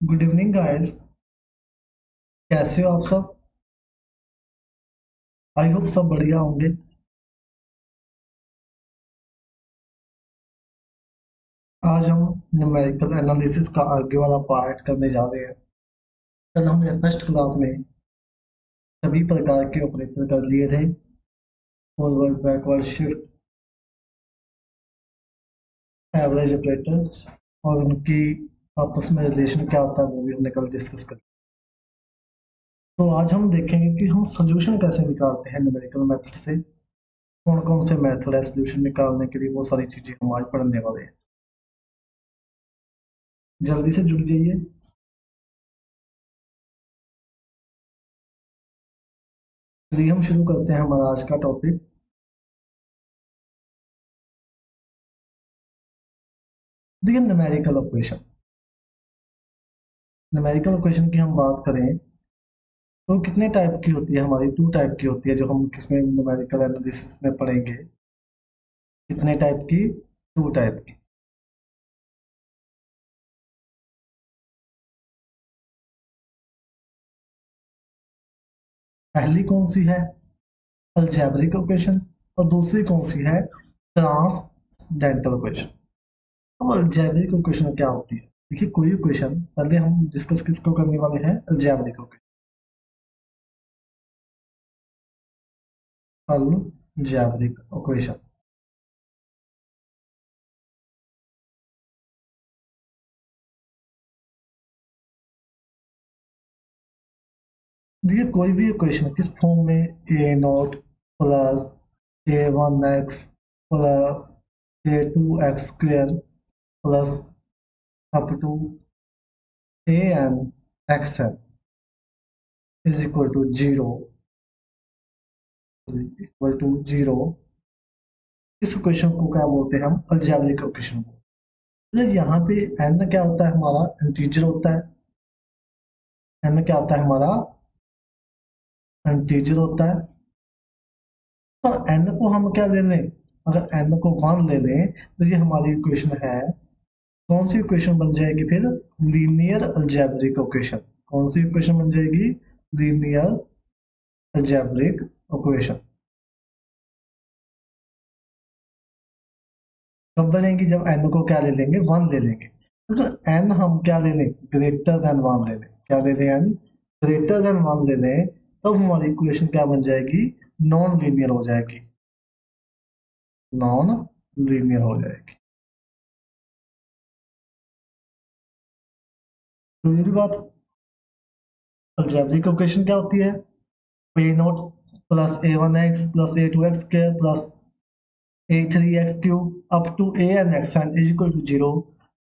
Good evening guys. कैसे हो आप सब? आई होप सब बढ़िया होंगे। आज हम न्यूमेरिकल एनालिसिस का आगे वाला पार्ट करने जा रहे हैं। कल हमने फर्स्ट क्लास में सभी प्रकार के ऑपरेटर कर लिए थे। Forward, backward, shift, average operator और उनकी आपस में रिलेशन क्या होता है वो भी हमने कल डिस्कस कर। तो आज हम देखेंगे कि हम सोल्यूशन कैसे निकालते हैं न्यूमेरिकल मेथड से। कौन कौन से मेथड है सोल्यूशन निकालने के लिए, वो सारी चीजें हम आज पढ़ने वाले हैं। जल्दी से जुड़ जाइए। चलिए हम शुरू करते हैं हमारा आज का टॉपिक। देखिए, न्यूमेरिकल इक्वेशन। न्यूमेरिकल इक्वेशन की हम बात करें तो कितने टाइप की होती है हमारी? टू टाइप की होती है जो हम किसमें न्यूमेरिकल एनालिसिस में पढ़ेंगे। कितने टाइप की? टू टाइप की। पहली कौन सी है? Algebraic equation. और दूसरी कौन सी है? Transcendental equation. अब अलजेब्रिक इक्वेशन क्या होती है? देखिए, कोई इक्वेशन पहले हम डिस्कस किसको करने वाले हैं? Algebraic equation. Algebraic equation. देखिए, कोई भी इक्वेशन किस फॉर्म में? A naught plus A one X plus A two X square plus up to A N x N is equal to zero, equal to zero. इस equation को क्या बोलते हैं? हम अलजेब्रिक इक्वेशन बोलते हैं। यहाँ पे एन क्या होता है? हमारा इंटीजर होता है। एन क्या होता है? हमारा इंटीजर होता है। और एन को हम क्या ले लें? अगर एन को वन ले लें तो ये हमारी इक्वेशन है। कौन सी इक्वेशन बन जाएगी फिर? Linear algebraic equation. कौन सी इक्वेशन बन जाएगी? Linear algebraic equation. कब बनेगी? जब एन को क्या ले लेंगे? वन ले लेंगे। तो एन हम क्या ले लें? ग्रेटर देन वन ले लें। क्या ले लें? एन ग्रेटर देन वन ले लें, तब हमारी इक्वेशन क्या बन जाएगी? नॉन लीनियर हो जाएगी। नॉन लीनियर हो जाएगी। तो ये भी बात। अलजेब्रिक इक्वेशन क्या होती है? A naught plus A one X plus A two X square plus A three X cube up to A N x N is equal to zero.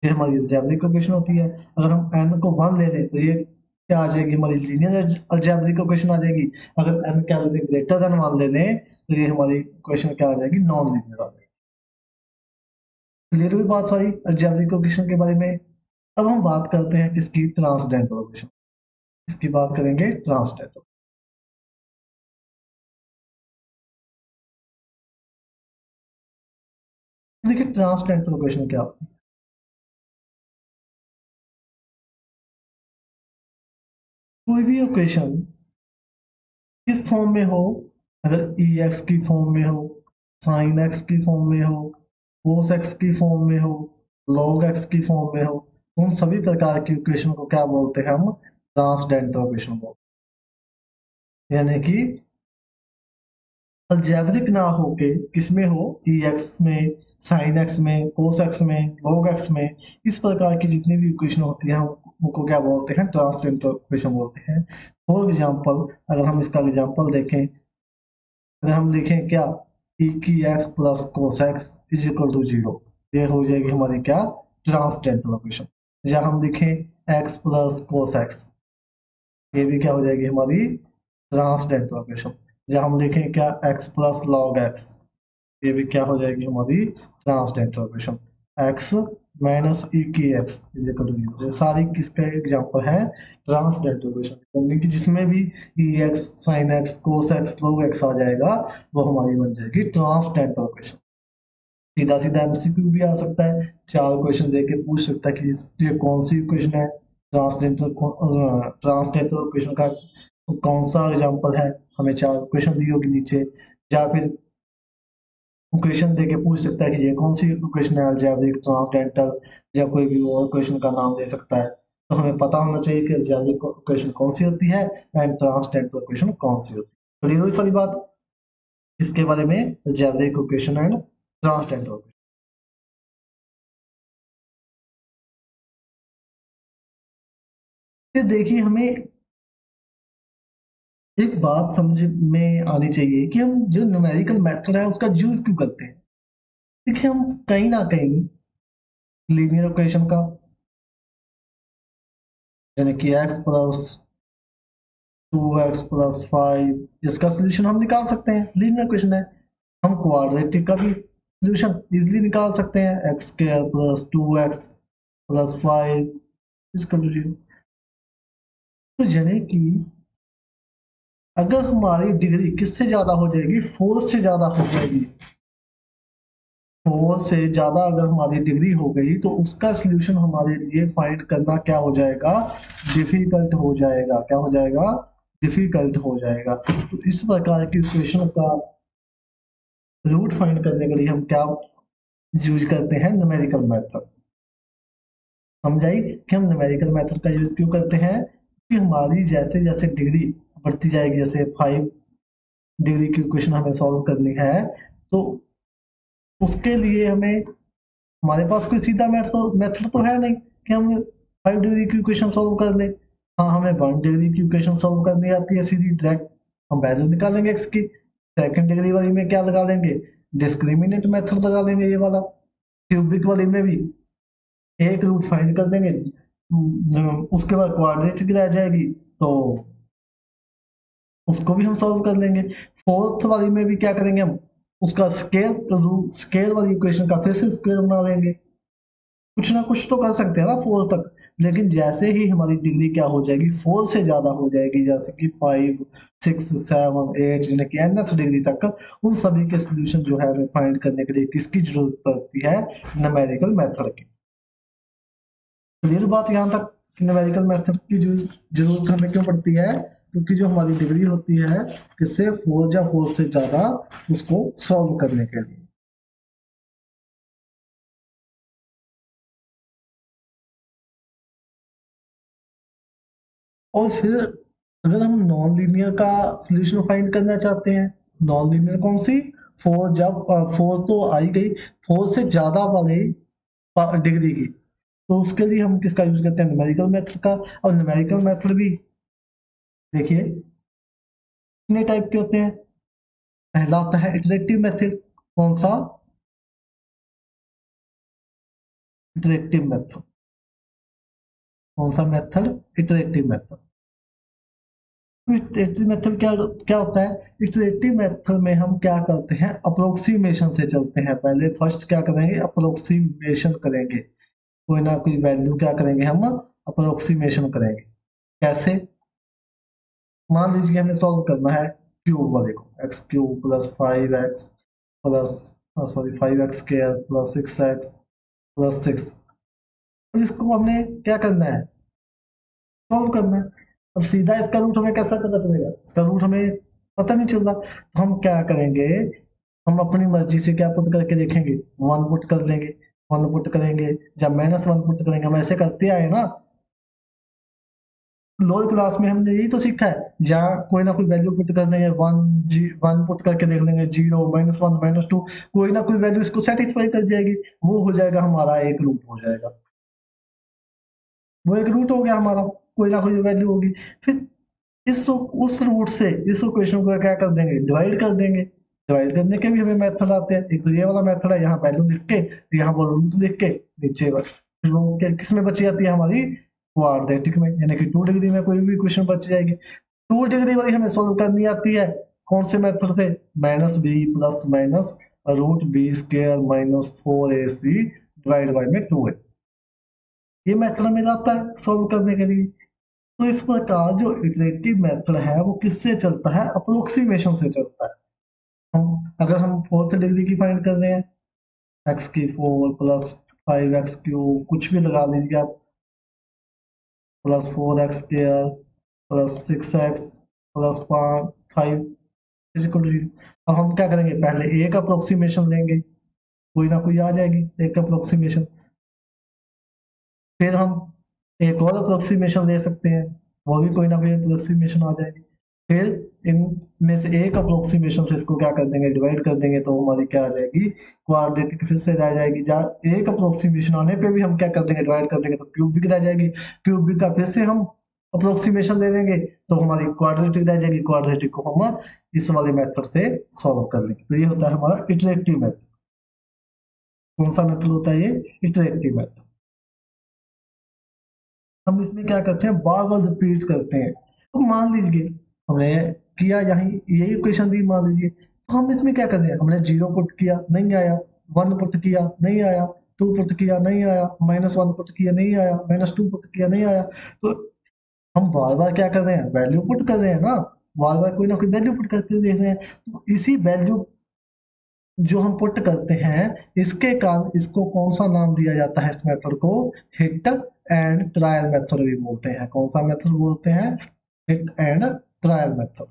ये हमारी अलजेब्रिक इक्वेशन होती है। अगर हम एन को वन ले लें तो ये क्या आ जाएगी? हमारी लीनियर अलजेब्रिक इक्वेशन आ जाएगी। अगर एन क्या ले लें? ग्रेटर देन वन ले लें तो ये हमारी इक्वेशन क्या आ जाएगी? नॉन लीनियर आ जाएगी। क्लियर हुई बात सारी अलजेब्रिक इक्वेशन के बारे में। अब हम बात करते हैं किसकी? Transcendental equation. इसकी बात करेंगे ट्रांसडेंटल। देखिए, ट्रांसडेंटल इक्वेशन क्या होती है? कोई भी इक्वेशन किस फॉर्म में हो? अगर ई एक्स की फॉर्म में हो, साइन एक्स की फॉर्म में हो, कोस एक्स की फॉर्म में हो, लॉग एक्स की फॉर्म में हो, तो उन सभी प्रकार की इक्वेशन को क्या बोलते हैं? हम ट्रांसडेंटल इक्वेशन बोलते हैं। यानी कि अलजेब्रिक ना होके किसमें हो? ई एक्स में, साइन एक्स में, कोस एक्स में, लॉग एक्स में। इस प्रकार की जितनी भी इक्वेशन होती है उनको क्या बोलते हैं? ट्रांसडेंटल इक्वेशन बोलते हैं। फॉर एग्जाम्पल, अगर हम इसका एग्जाम्पल देखें, अगर हम लिखें क्या? ई की x plus cos x is equal to zero, ये हो जाएगी हमारी क्या? Transcendental equation. या हम लिखें एक्स प्लस कोस एक्स, ये भी क्या हो जाएगी? हमारी ट्रांसडेंटल इक्वेशन। या हम लिखें क्या? एक्स प्लस लॉग एक्स, ये भी क्या हो जाएगी? हमारी transcendental equation. X minus E की X is equal to zero. ये सारी किसका एग्जांपल है? Transcendental equation. यानी कि जिसमें भी E X, sine X, cos X, log X आ जाएगा, वो हमारी बन जाएगी ट्रांसडेंटल इक्वेशन। सीधा सीधा एमसीक्यू भी आ सकता है, चार क्वेश्चन देके पूछ सकता है कि ये कौन सी इक्वेशन है। ट्रांसडेंटल इक्वेशन का कौन सा एग्जांपल है, हमें 4 क्वेश्चन दी होगी नीचे, या फिर क्वेश्चन देके पूछ सकता है कि ये कौन सी इक्वेशन है, अलजेब्रिक, ट्रांसडेंटल, या कोई भी और क्वेश्चन का नाम दे सकता है। तो हमें पता होना चाहिए कि अलजेब्रिक इक्वेशन कौन सी होती है एंड ट्रांसडेंटल इक्वेशन कौन सी होती है। क्लियर हुई सारी बात इसके बारे में, अलजेब्रिक इक्वेशन एंड ट्रांसडेंटल। फिर देखिए, हमें एक बात समझ में आनी चाहिए कि हम जो न्यूमेरिकल मेथड है उसका यूज क्यों करते हैं। देखिए, हम कहीं ना कहीं लीनियर इक्वेशन का, यानी कि x प्लस 2x+5 इसका सोल्यूशन हम निकाल सकते हैं, लीनियर इक्वेशन है। हम क्वाड्रेटिक का भी सोल्यूशन इजीली निकाल सकते हैं, x² + 2x+5 इसका सोल्यूशन। तो यानी कि अगर हमारी डिग्री किससे ज्यादा हो जाएगी, 4 से ज्यादा हो जाएगी, 4 से ज्यादा अगर हमारी डिग्री हो गई तो उसका सोल्यूशन हमारे लिए फाइंड करना क्या हो जाएगा, डिफिकल्ट हो जाएगा। क्या हो जाएगा, डिफिकल्ट हो जाएगा। तो इस प्रकार की इक्वेशन का रूट फाइंड करने के लिए हम क्या यूज करते हैं, न्यूमेरिकल मेथड। समझाई कि हम न्यूमेरिकल मेथड का यूज क्यों करते हैं, कि हमारी जैसे जैसे डिग्री बढ़ती जाएगी, जैसे 5 डिग्री की इक्वेशन हमें सॉल्व करनी है, तो उसके लिए हमें, हमारे पास कोई सीधा मेथड तो है नहीं कि हम 5 डिग्री की इक्वेशन सॉल्व कर लें। हाँ, हमें 1 डिग्री की इक्वेशन सॉल्व करनी आती है सीधी डायरेक्ट, हम वैल्यू निकालेंगे एक्स की। सेकंड डिग्री वाली में क्या लगा लेंगे, डिस्क्रिमिनेंट मेथड लगा लेंगे ये वाला। क्यूबिक वाली में भी एक रूट फाइंड कर देंगे, उसके बाद क्वाड्रेटिक रह जाएगी तो उसको भी हम सॉल्व कर लेंगे। फोर्थ वाली में भी क्या करेंगे हम, उसका स्केल वाली इक्वेशन का फिर से स्क्वायर बना लेंगे। कुछ ना कुछ तो कर सकते हैं ना 4 तक। लेकिन जैसे ही हमारी डिग्री क्या हो जाएगी, 4 से ज्यादा हो जाएगी, जैसे कि 5, 6, 7, 8, यानी कि nth डिग्री तक, उन सभी के सोल्यूशन जो है हमें फाइंड करने के लिए किसकी जरूरत पड़ती है, न्यूमेरिकल मेथड की। क्लियर बात यहाँ तक, कि न्यूमेरिकल मेथड की जो जरूरत हमें क्यों पड़ती है, क्योंकि जो हमारी डिग्री होती है किससे, 4 या 4 से ज्यादा, उसको सॉल्व करने के लिए। और फिर अगर हम नॉन लीनियर का सोल्यूशन फाइंड करना चाहते हैं, नॉन लीनियर कौन सी, 4, जब 4 तो आई गई, 4 से ज्यादा वाले डिग्री की, तो उसके लिए हम किसका यूज करते हैं, न्यूमेरिकल मेथड का। और न्यूमेरिकल मेथड भी देखिए कितने टाइप के होते हैं। पहला आता है इटरेटिव मेथड। कौन सा, इटरेटिव मेथड। कौन सा method, iterative method. Iterative method क्या क्या होता है, इटरेटिव मेथड में हम क्या करते हैं, अप्रोक्सीमेशन से चलते हैं। पहले फर्स्ट क्या करेंगे, अप्रोक्सीमेशन करेंगे, कोई ना कोई वैल्यू क्या करेंगे हम, अप्रोक्सीमेशन करेंगे। कैसे, मान लीजिए हमें सॉल्व करना है क्यूब वाले को, x³ + 5x plus, sorry 5x² + 6x + 6। अब इसको हमने क्या करना है, सॉल्व करना है। अब सीधा इसका रूट हमें कैसा पता चलेगा, इसका रूट हमें पता नहीं चल रहा, तो हम क्या करेंगे, हम अपनी मर्जी से क्या पुट करके देखेंगे, 1 पुट कर लेंगे, 1 पुट करेंगे, जब -1 पुट करेंगे, हम ऐसे करते आए ना। लोअर क्लास में हमने यही तो सीखा है, जहाँ कोई ना कोई वैल्यू पुट कर देंगे, 1 पुट करके देख लेंगे, 0, -1, -2, कोई ना कोई वैल्यू इसको सेटिस्फाई कर जाएगी, वो हो जाएगा हमारा एक रूट हो जाएगा। वो एक रूट हो गया हमारा, कोई ना कोई वैल्यू होगी। फिर इस उस रूट से इस इक्वेशन को क्या कर देंगे, डिवाइड कर देंगे। डिवाइड करने के भी हमें मेथड आते हैं, एक तो ये वाला मेथड है, यहाँ वैल्यू लिख के, यहाँ पर रूट लिख के, नीचे फिर वो किस में बची जाती है हमारी, क्वाड्रेटिक में, यानी कि 2 डिग्री में कोई भी इक्वेशन बच जाएगी। 2 डिग्री वाली हमें सोल्व करनी आती है, कौन से मेथड से, -b + -√b² - 4ac divide by में 2a। ये मेथड हमें आता है सोल्व करने के लिए। तो इस प्रकार जो इटरेटिव मेथड है वो किससे चलता है, अप्रोक्सीमेशन से चलता है। हम अगर हम 4th डिग्री की फाइंड कर रहे हैं, x³ + 5x³ कुछ भी लगा लीजिए आप, plus 4x² plus 6x plus 5 is equal to 0। अब हम क्या करेंगे, पहले एक अप्रोक्सीमेशन लेंगे, कोई ना कोई आ जाएगी एक अप्रोक्सीमेशन, फिर हम एक और अप्रोक्सीमेशन ले सकते हैं, वो भी कोई ना कोई अप्रोक्सीमेशन आ जाएगी, फिर इनमें से एक अप्रोक्सीमेशन से इसको क्या कर देंगे, डिवाइड कर देंगे, तो हमारी क्या आ जाएगी, क्वाड्रेटिक फिर से रह जाएगी। जहाँ एक अप्रोक्सीमेशन आने पे भी हम क्या कर देंगे, डिवाइड कर देंगे, तो क्यूबिक रह जाएगी। क्यूबिक का फिर से हम अप्रोक्सीमेशन ले लेंगे, तो हमारी क्वाड्रेटिक रह जाएगी। क्वाड्रेटिक को हम इस वाले मेथड से सॉल्व कर लेंगे। तो ये होता है हमारा इटरेटिव मेथड। कौन सा मेथड होता है ये, इटरेटिव मेथड। हम इसमें क्या करते हैं, बार बार रिपीट करते हैं। तो मान लीजिए हमने किया, यहाँ यही इक्वेशन दी मान लीजिए, तो हम इसमें क्या कर रहे हैं, हमने 0 पुट किया नहीं आया, 1 पुट किया नहीं आया, 2 पुट किया नहीं आया, -1 पुट किया नहीं आया, -2 पुट किया नहीं आया। तो हम बार बार क्या कर रहे हैं, वैल्यू पुट कर रहे हैं ना, बार बार कोई ना कोई वैल्यू पुट करके देख रहे हैं। तो इसी वैल्यू जो हम पुट करते हैं, इसके कारण इसको कौन सा नाम दिया जाता है, इस मेथड को हिट एंड ट्रायल मेथड भी बोलते हैं। कौन सा मेथड बोलते हैं, हिट एंड ट्रायल मेथड।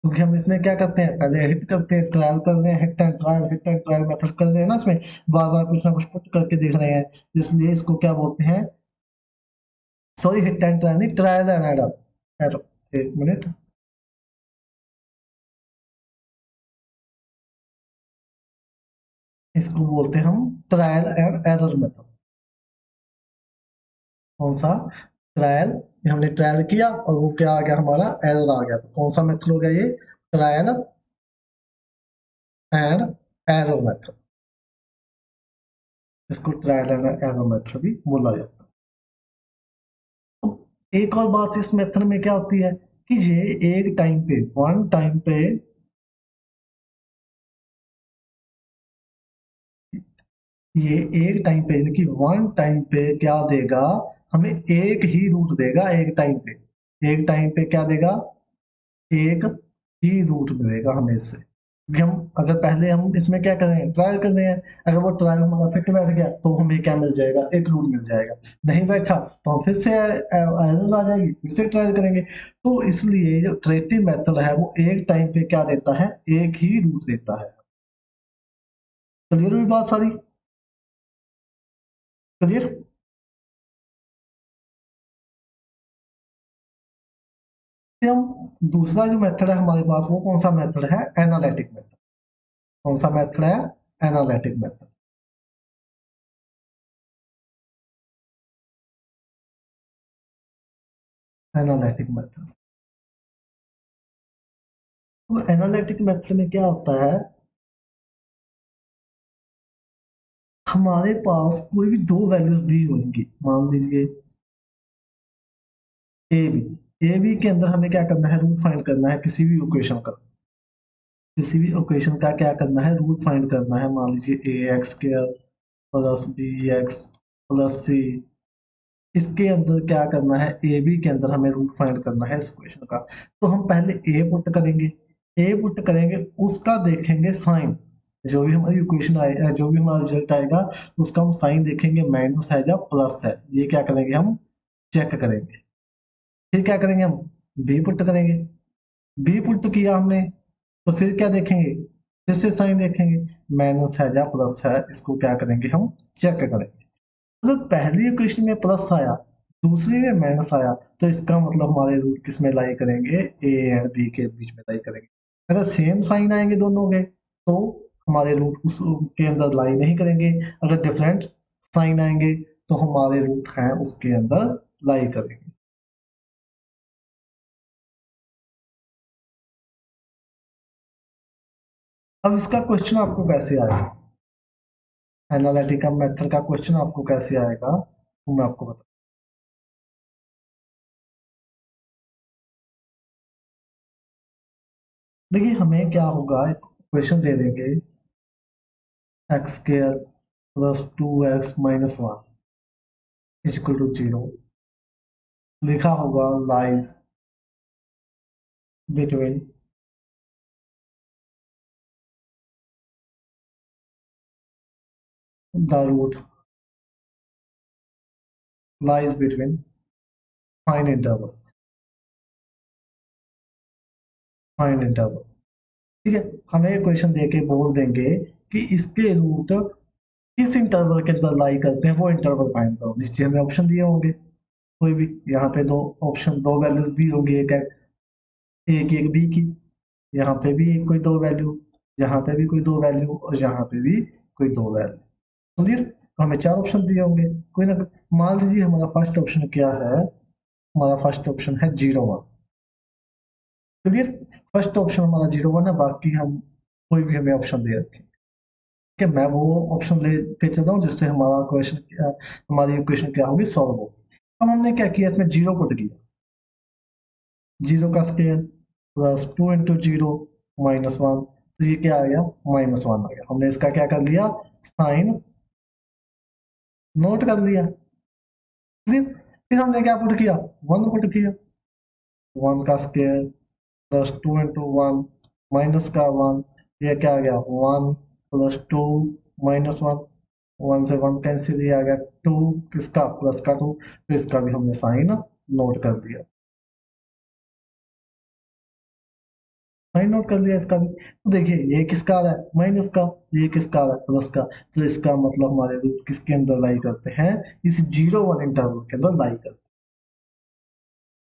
क्योंकि हम इसमें क्या करते हैं, पहले हिट करते हैं, ट्रायल कर रहे हैं, हिट एंड ट्रायल मेथड कर रहे हैं ना, इसमें बार बार कुछ ना कुछ पुट करके देख रहे हैं, इसलिए इसको क्या बोलते हैं, सॉरी हिट एंड ट्रायल नहीं, ट्रायल एंड एरर एरर। एक मिनट, इसको बोलते हैं हम ट्रायल एंड एरर मेथड। कौन सा, ट्रायल, हमने ट्रायल किया और वो क्या आ गया, हमारा एरर आ गया, तो कौन सा मेथड हो गया ये, ट्रायल एंड एरर मेथड। इसको ट्रायल एंड एरर मेथड भी बोला जाता है। तो एक और बात इस मेथड में क्या होती है कि ये एक टाइम पे, वन टाइम पे, ये एक टाइम पे यानी कि वन टाइम पे क्या देगा, हमें एक ही रूट देगा एक टाइम पे। एक टाइम पे क्या देगा, एक ही रूट मिलेगा हमें इससे। क्योंकि हम अगर पहले हम इसमें क्या कर रहे हैं, ट्रायल कर रहे हैं, अगर वो ट्रायल हमारा फिट बैठ गया तो हमें क्या मिल जाएगा, एक रूट मिल जाएगा। नहीं बैठा तो हम फिर से एरर आ जाएगी, फिर से ट्रायल करेंगे। तो इसलिए जो ट्रेटिव मेथड है वो एक टाइम पे क्या देता है, एक ही रूट देता है। क्लियर हुई बात सारी, क्लियर। फिर हम दूसरा जो मेथड है हमारे पास, वो कौन सा मेथड है, एनालिटिक मेथड। कौन सा मेथड है, एनालिटिक मेथड। एनालिटिक मेथड, तो एनालिटिक मेथड में क्या होता है, हमारे पास कोई भी दो वैल्यूज दी होंगी, मान लीजिए ए बी। ए बी के अंदर हमें क्या करना है, रूट फाइंड करना है किसी भी इक्वेशन का। किसी भी इक्वेशन का क्या करना है, रूट फाइंड करना है। मान लीजिए A X square plus B X plus C, इसके अंदर क्या करना है, ए बी के अंदर हमें रूट फाइंड करना है इस इक्वेशन का। तो हम पहले ए पुट करेंगे, ए पुट करेंगे, उसका देखेंगे साइन, जो भी हमारी इक्वेशन आएगा, जो भी हमारा रिजल्ट आएगा, उसका हम साइन देखेंगे, माइनस है या प्लस है, ये क्या करेंगे, हम चेक करेंगे। फिर क्या करेंगे, हम बी पुट करेंगे। बी पुट किया हमने, तो फिर क्या देखेंगे, फिर से साइन देखेंगे, माइनस है या प्लस है, इसको क्या करेंगे, हम चेक करेंगे। अगर पहली इक्वेशन में प्लस आया, दूसरी में माइनस आया, तो इसका मतलब हमारे रूट किस में लाई करेंगे, ए और बी के बीच में लाई करेंगे। अगर सेम साइन आएंगे दोनों के, तो हमारे रूट उसके अंदर लाई नहीं करेंगे। अगर डिफरेंट साइन आएंगे, तो हमारे रूट हैं उसके अंदर लाई करेंगे। अब इसका क्वेश्चन आपको कैसे आएगा, एनालिटिकल मेथड का क्वेश्चन आपको कैसे आएगा, वो मैं आपको बता। देखिए हमें क्या होगा, एक क्वेश्चन दे देंगे, x square plus 2x minus 1 is equal to 0। लिखा होगा lies between the root lies between fine interval, fine interval. ठीक है, हमें क्वेश्चन देके बोल देंगे कि इसके रूट किस इंटरवल के अंदर लाई करते हैं, वो इंटरवल फाइंड करो। नीचे हमें ऑप्शन दिए होंगे कोई भी, यहाँ पे दो ऑप्शन, दो वैल्यूज दी होंगी, एक एक बी की, यहाँ पे भी कोई दो वैल्यू, यहाँ पे भी कोई दो वैल्यू, और यहाँ पे भी कोई दो वैल्यू। क्लियर, तो हमें चार ऑप्शन दिए होंगे कोई ना कोई। मान लीजिए हमारा फर्स्ट ऑप्शन क्या है, हमारा फर्स्ट ऑप्शन है 0 1। क्लियर, फर्स्ट ऑप्शन हमारा 0 1 है, बाकी हम कोई भी हमें ऑप्शन दे रखे। कि मैं वो ऑप्शन लेके चल रहा हूँ जिससे हमारा क्वेश्चन, हमारी इक्वेशन क्या होगी, सॉल्व होगी। अब हमने क्या किया, इसमें जीरो पुट किया, जीरो का स्क्वायर प्लस 2 × 0 -1, तो ये क्या आ गया, -1 आ गया। हमने इसका क्या कर लिया, साइन नोट कर लिया। फिर हमने क्या पुट किया, 1 पुट किया, 1 का स्क्वायर प्लस 2 × 1 माइनस का 1, ये क्या आ गया, 1 प्लस 2 -1, 1 से 1 कैंसिल, ये आ गया 2, किसका, प्लस का 2, तो इसका भी हमने साइन नोट कर दिया, साइन नोट कर लिया इसका भी। तो देखिए ये किसका आ रहा है, माइनस का, ये किसका आ रहा है, प्लस का। तो इसका मतलब हमारे रूट किसके अंदर लाई करते हैं, इस 0 1 इंटरवल के अंदर लाई करते हैं।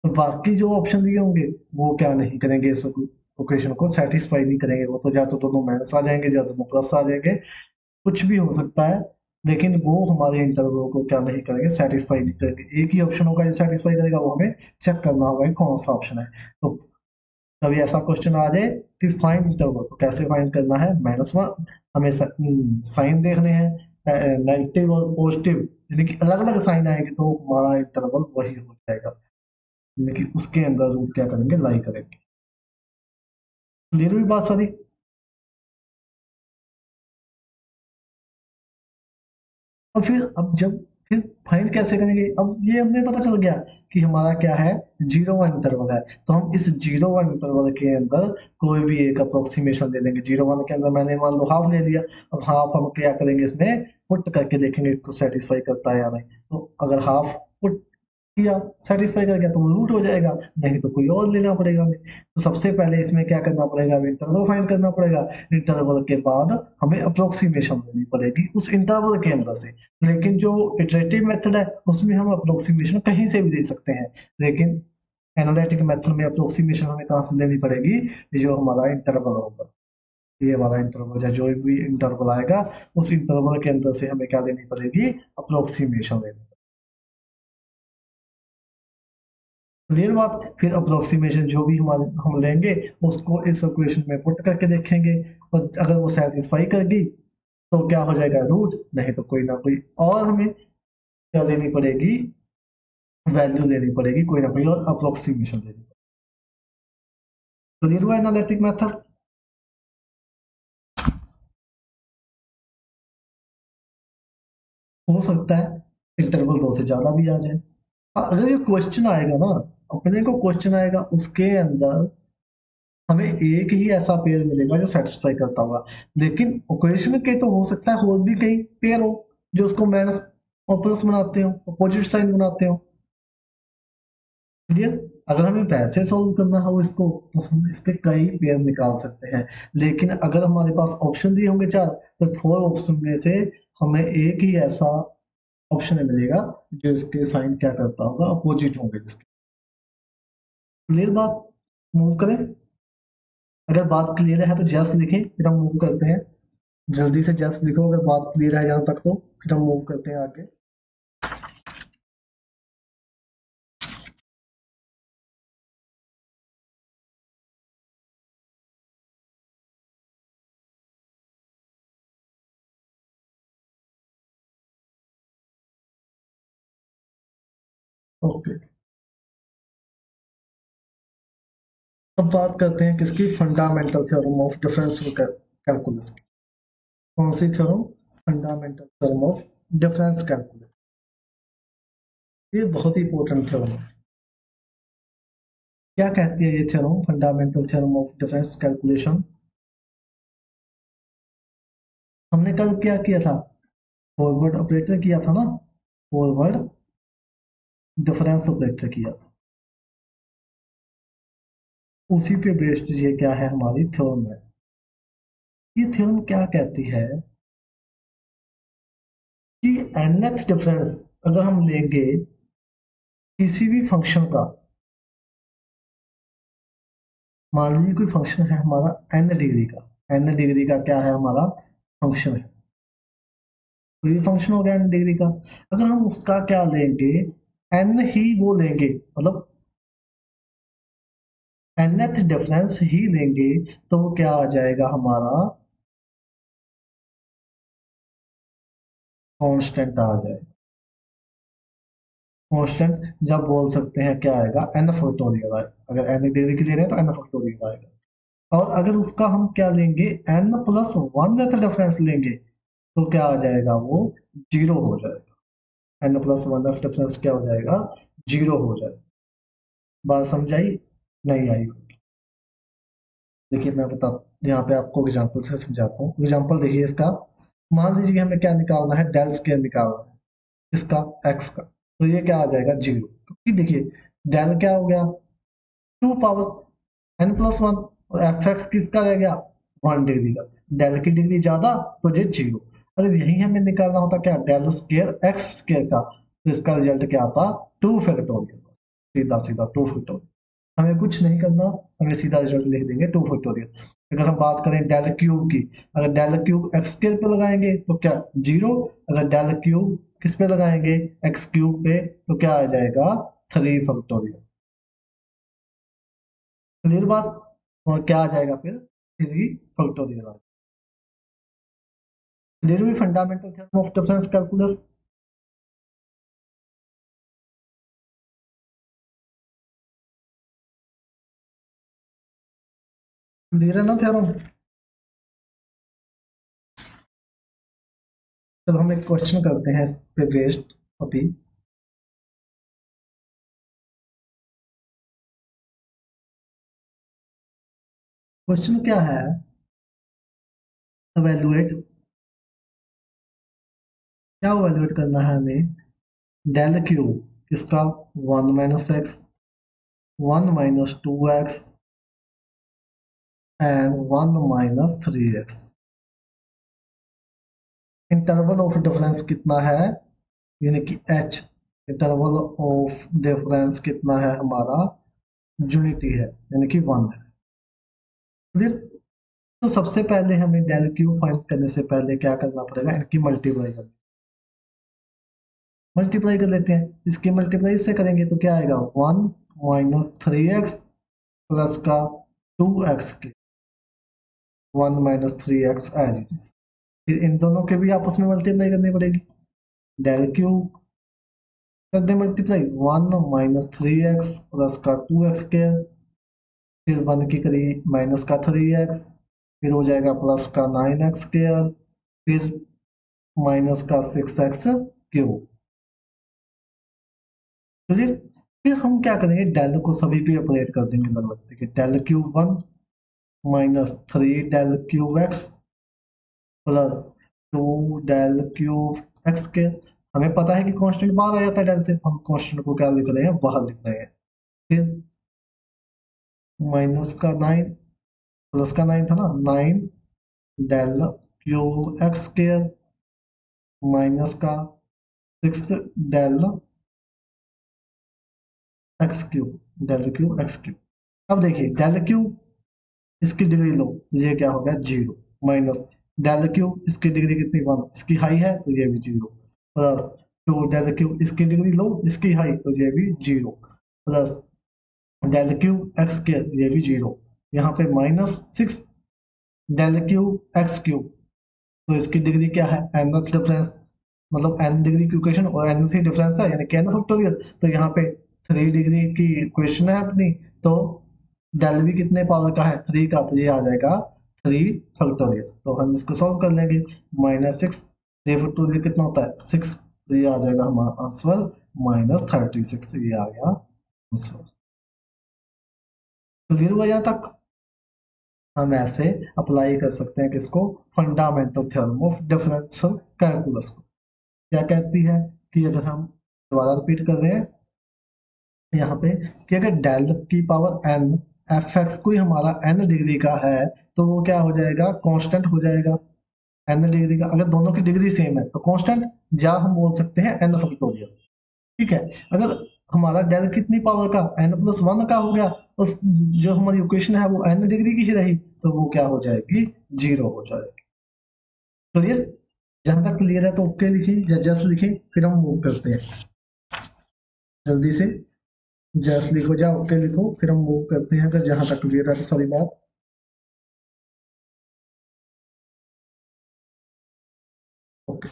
तो बाकी जो ऑप्शन दिए होंगे वो क्या नहीं करेंगे, इस इक्वेशन को सेटिस्फाई नहीं करेंगे, वो तो या तो दोनों माइनस आ जाएंगे या दोनों प्लस आ जाएंगे, कुछ भी हो सकता है, लेकिन वो हमारे इंटरवल को क्या नहीं करेंगे, सेटिस्फाई नहीं करेंगे। एक ही ऑप्शन होगा जो सेटिस्फाई करेगा, वो हमें चेक करना होगा कि कौन सा ऑप्शन है। तो कभी ऐसा क्वेश्चन आ जाए कि फाइंड इंटरवल, तो कैसे फाइंड करना है, -1, हमें साइन देखने हैं, नेगेटिव और पॉजिटिव, यानी कि अलग अलग साइन आएंगे तो हमारा इंटरवल वही हो जाएगा, यानी कि उसके अंदर रूट क्या करेंगे, लाई करेंगे। क्लियर हुई बात सारी। और फिर अब जब फिर फाइंड कैसे करेंगे, अब ये हमें पता चल गया कि हमारा क्या है, 0 1 इंटरवल है, तो हम इस 0 1 इंटरवल के अंदर कोई भी एक अप्रोक्सीमेशन ले लेंगे। 0 1 के अंदर मैंने मान लो हाफ ले लिया, अब हाफ हम क्या करेंगे, इसमें पुट करके देखेंगे तो सेटिस्फाई करता है या नहीं। तो अगर हाफ पुट किया, सेटिस्फाई कर गया, तो वो रूट हो जाएगा, नहीं तो कोई और लेना पड़ेगा हमें। तो सबसे पहले इसमें क्या करना पड़ेगा, इंटरवल फाइंड करना पड़ेगा। इंटरवल के बाद हमें अप्रोक्सीमेशन लेनी पड़ेगी उस इंटरवल के अंदर से। लेकिन जो इटरेटिव मेथड है उसमें हम अप्रोक्सीमेशन कहीं से भी दे सकते हैं, लेकिन एनालिटिक मेथड में अप्रोक्सीमेशन हमें कहाँ से लेनी पड़ेगी, जो हमारा इंटरवल होगा, ये वाला इंटरवल या जो भी इंटरवल आएगा, उस इंटरवल के अंदर से हमें क्या लेनी पड़ेगी, अप्रोक्सीमेशन लेनी। क्लियर बात। फिर अप्रोक्सीमेशन जो भी हमारे हम लेंगे, उसको इस इक्वेशन में पुट करके देखेंगे, और अगर वो सेटिस्फाई करगी तो क्या हो जाएगा, रूट, नहीं तो कोई ना कोई और हमें क्या लेनी पड़ेगी, वैल्यू लेनी पड़ेगी, कोई ना कोई और अप्रोक्सीमेशन लेनी पड़ेगी। क्लियर हुआ एनालिटिक मेथड। हो सकता है इंटरवल 2 से ज्यादा भी आ जाए। अगर ये क्वेश्चन आएगा ना, अपने को क्वेश्चन आएगा उसके अंदर हमें एक ही ऐसा पेयर मिलेगा जो सेटिस्फाई करता होगा, लेकिन इक्वेशन के तो हो सकता है और भी कई पेयर हो जो उसको माइनस और प्लस बनाते हो, अपोजिट साइन बनाते हो। क्लियर। अगर हमें वैसे सॉल्व करना हो इसको, तो हम इसके कई पेयर निकाल सकते हैं, लेकिन अगर हमारे पास ऑप्शन दिए होंगे चार, तो 4 ऑप्शन में से हमें एक ही ऐसा ऑप्शन मिलेगा जो इसके साइन क्या करता होगा, अपोजिट होंगे जिसके। क्लियर बात। मूव करें। अगर बात क्लियर है तो जस्ट लिखें, फिर हम मूव करते हैं। जल्दी से जस्ट लिखो अगर बात क्लियर है यहाँ तक, तो फिर हम मूव करते हैं आगे। ओके, अब बात करते हैं किसकी, fundamental theorem of differential calculus की। कौन सी theorem, fundamental theorem of difference calculus. ये बहुत ही इंपॉर्टेंट थ्योरम है। क्या कहती है ये theorem, fundamental theorem of difference calculation. हमने कल क्या किया था, फॉरवर्ड ऑपरेटर किया था ना, फॉरवर्ड डिफरेंस ऑपरेटर किया था, उसी पे बेस्ड ये क्या है हमारी थ्योरम है। ये थ्योरम क्या कहती है कि nth डिफरेंस अगर हम लेंगे किसी भी फंक्शन का, मान लीजिए कोई फंक्शन है हमारा n डिग्री का, n डिग्री का क्या है हमारा फंक्शन है, तो ये फंक्शन हो गया n डिग्री का। अगर हम उसका क्या लेंगे, n ही वो लेंगे, मतलब nth डिफरेंस ही लेंगे, तो वो क्या आ जाएगा हमारा कांस्टेंट आ जाएगा। कांस्टेंट जब बोल सकते हैं क्या आएगा, n फैक्टोरियल आएगा। अगर n डिग्री की ले रहे हैं तो n फैक्टोरियल आएगा। और अगर उसका हम क्या लेंगे, n plus one method difference लेंगे, तो क्या आ जाएगा, वो जीरो हो जाएगा। n plus one method difference क्या हो जाएगा, जीरो हो जाएगा। बात समझ आई, नहीं आई? देखिए मैं बता, यहाँ पे आपको एग्जांपल से समझाता हूँ। एग्जांपल देखिए इसका, मान लीजिए कि हमें क्या निकालना है, डेल स्क्वायर निकालना है इसका, एक्स का, तो ये क्या आ जाएगा, जीरो। क्योंकि देखिए डेल क्या हो गया, two power n plus one, और एफ एक्स किसका रह गया, वन डिग्री का। डेल की डिग्री ज्यादा तो ये जीरो। अगर यही हमें निकालना होता क्या, डेल स्क्वायर एक्स स्क्वायर का, तो इसका रिजल्ट क्या आता, टू फैक्टोरियल। सीधा सीधा टू फैक्टोरियल। हमें कुछ नहीं करना, हमें सीधा रिजल्ट लिख देंगे टू फैक्टोरियल। अगर हम बात करें डेल क्यूब की, अगर डेल क्यूब एक्स स्क्वायर पे लगाएंगे तो क्या, जीरो। अगर डेल क्यूब किस पे लगाएंगे, एक्स क्यूब पे, तो क्या आ जाएगा, थ्री फैक्टोरियल। क्लियर बात। और क्या आ जाएगा फिर, थ्री फैक्टोरियल। क्लियर हुई fundamental theorem of difference calculus. Clear है ना थ्योरम। चलो हम एक क्वेश्चन करते हैं इस पे बेस्ड अभी। क्वेश्चन क्या है, एवेलुएट, क्या एवेलुएट करना है हमें, डेल क्यू किसका, one minus x, one minus two x and one minus three x. Interval of difference कितना है, यानी कि एच, इंटरवल ऑफ डिफरेंस कितना है हमारा, यूनिटी है, यानी कि वन है। क्लियर। तो सबसे पहले हमें डेल क्यू फाइंड करने से पहले क्या करना पड़ेगा, इनकी मल्टीप्लाई कर, मल्टीप्लाई कर लेते हैं। इसकी मल्टीप्लाई इससे करेंगे तो क्या आएगा, one minus three x plus का टू एक्स के, one minus three x as it is. फिर इन दोनों के भी आपस में मल्टीप्लाई करनी पड़ेगी। डेल क्यू कर दे multiply, one minus three x plus का टू एक्स के, फिर वन की करी माइनस का थ्री एक्स, फिर हो जाएगा प्लस का नाइन एक्स स्क्र, फिर माइनस का सिक्स एक्स क्यूब। क्लियर। फिर हम क्या करेंगे, डेल को सभी पे ऑपरेट कर देंगे लगभग। देखिए del cube one minus three del cube x plus two del cube x के। हमें पता है कि कांस्टेंट बाहर आ जाता है डेल से, हम कांस्टेंट को क्या लिख रहे हैं, बाहर लिख रहे हैं। फिर माइनस का नाइन, प्लस का नाइन था ना, nine del cube X square minus का six del X cube, del cube x cube. अब देखिए डेल क्यूब इसकी डिग्री लो तो ये क्या हो गया, जीरो। माइनस डेल क्यूब इसकी डिग्री कितनी, वन, इसकी हाई है तो ये भी zero. Plus two del cube इसकी डिग्री लो, इसकी हाई, तो ये भी zero. Plus del cube X square, ये भी जीरो। यहाँ पे minus six del cube x cube, तो इसकी डिग्री क्या है, एन डिफरेंस, मतलब एन डिग्री की इक्वेशन और एन सी डिफरेंस है, यानी कि एन फैक्टोरियल। तो यहाँ पे थ्री डिग्री की इक्वेशन है अपनी, तो डेल भी कितने पावर का है, थ्री का, तो ये आ जाएगा थ्री फैक्टोरियल। तो हम इसको सॉल्व कर लेंगे, माइनस सिक्स थ्री फैक्टोरियल कितना होता है, सिक्स, तो ये आ जाएगा हमारा आंसर माइनस थर्टी सिक्स, ये आ गया आंसर। क्लियर हुआ यहाँ तक। हम ऐसे अप्लाई कर सकते हैं किसको, fundamental theorem of differential calculus को। क्या कहती है कि अगर हम दोबारा रिपीट कर रहे हैं, यहाँ पे कि अगर डेल की पावर एन एफ एक्स कोई हमारा एन डिग्री का है तो वो क्या हो जाएगा, कांस्टेंट हो जाएगा एन डिग्री का। अगर दोनों की डिग्री सेम है तो कांस्टेंट, या हम बोल सकते हैं एन फैक्टोरियल। ठीक है। अगर हमारा डेल कितनी पावर का एन प्लस वन का हो गया और जो हमारी इक्वेशन है वो एन डिग्री की ही रही तो वो क्या हो जाएगी, जीरो हो जाएगी। क्लियर? जहां तक क्लियर है तो ओके लिखें या जस्ट लिखें, फिर हम मूव करते हैं जल्दी से। जस्ट लिखो या ओके लिखो, फिर हम मूव करते हैं अगर जहां तक क्लियर है तो सारी बात। ओके,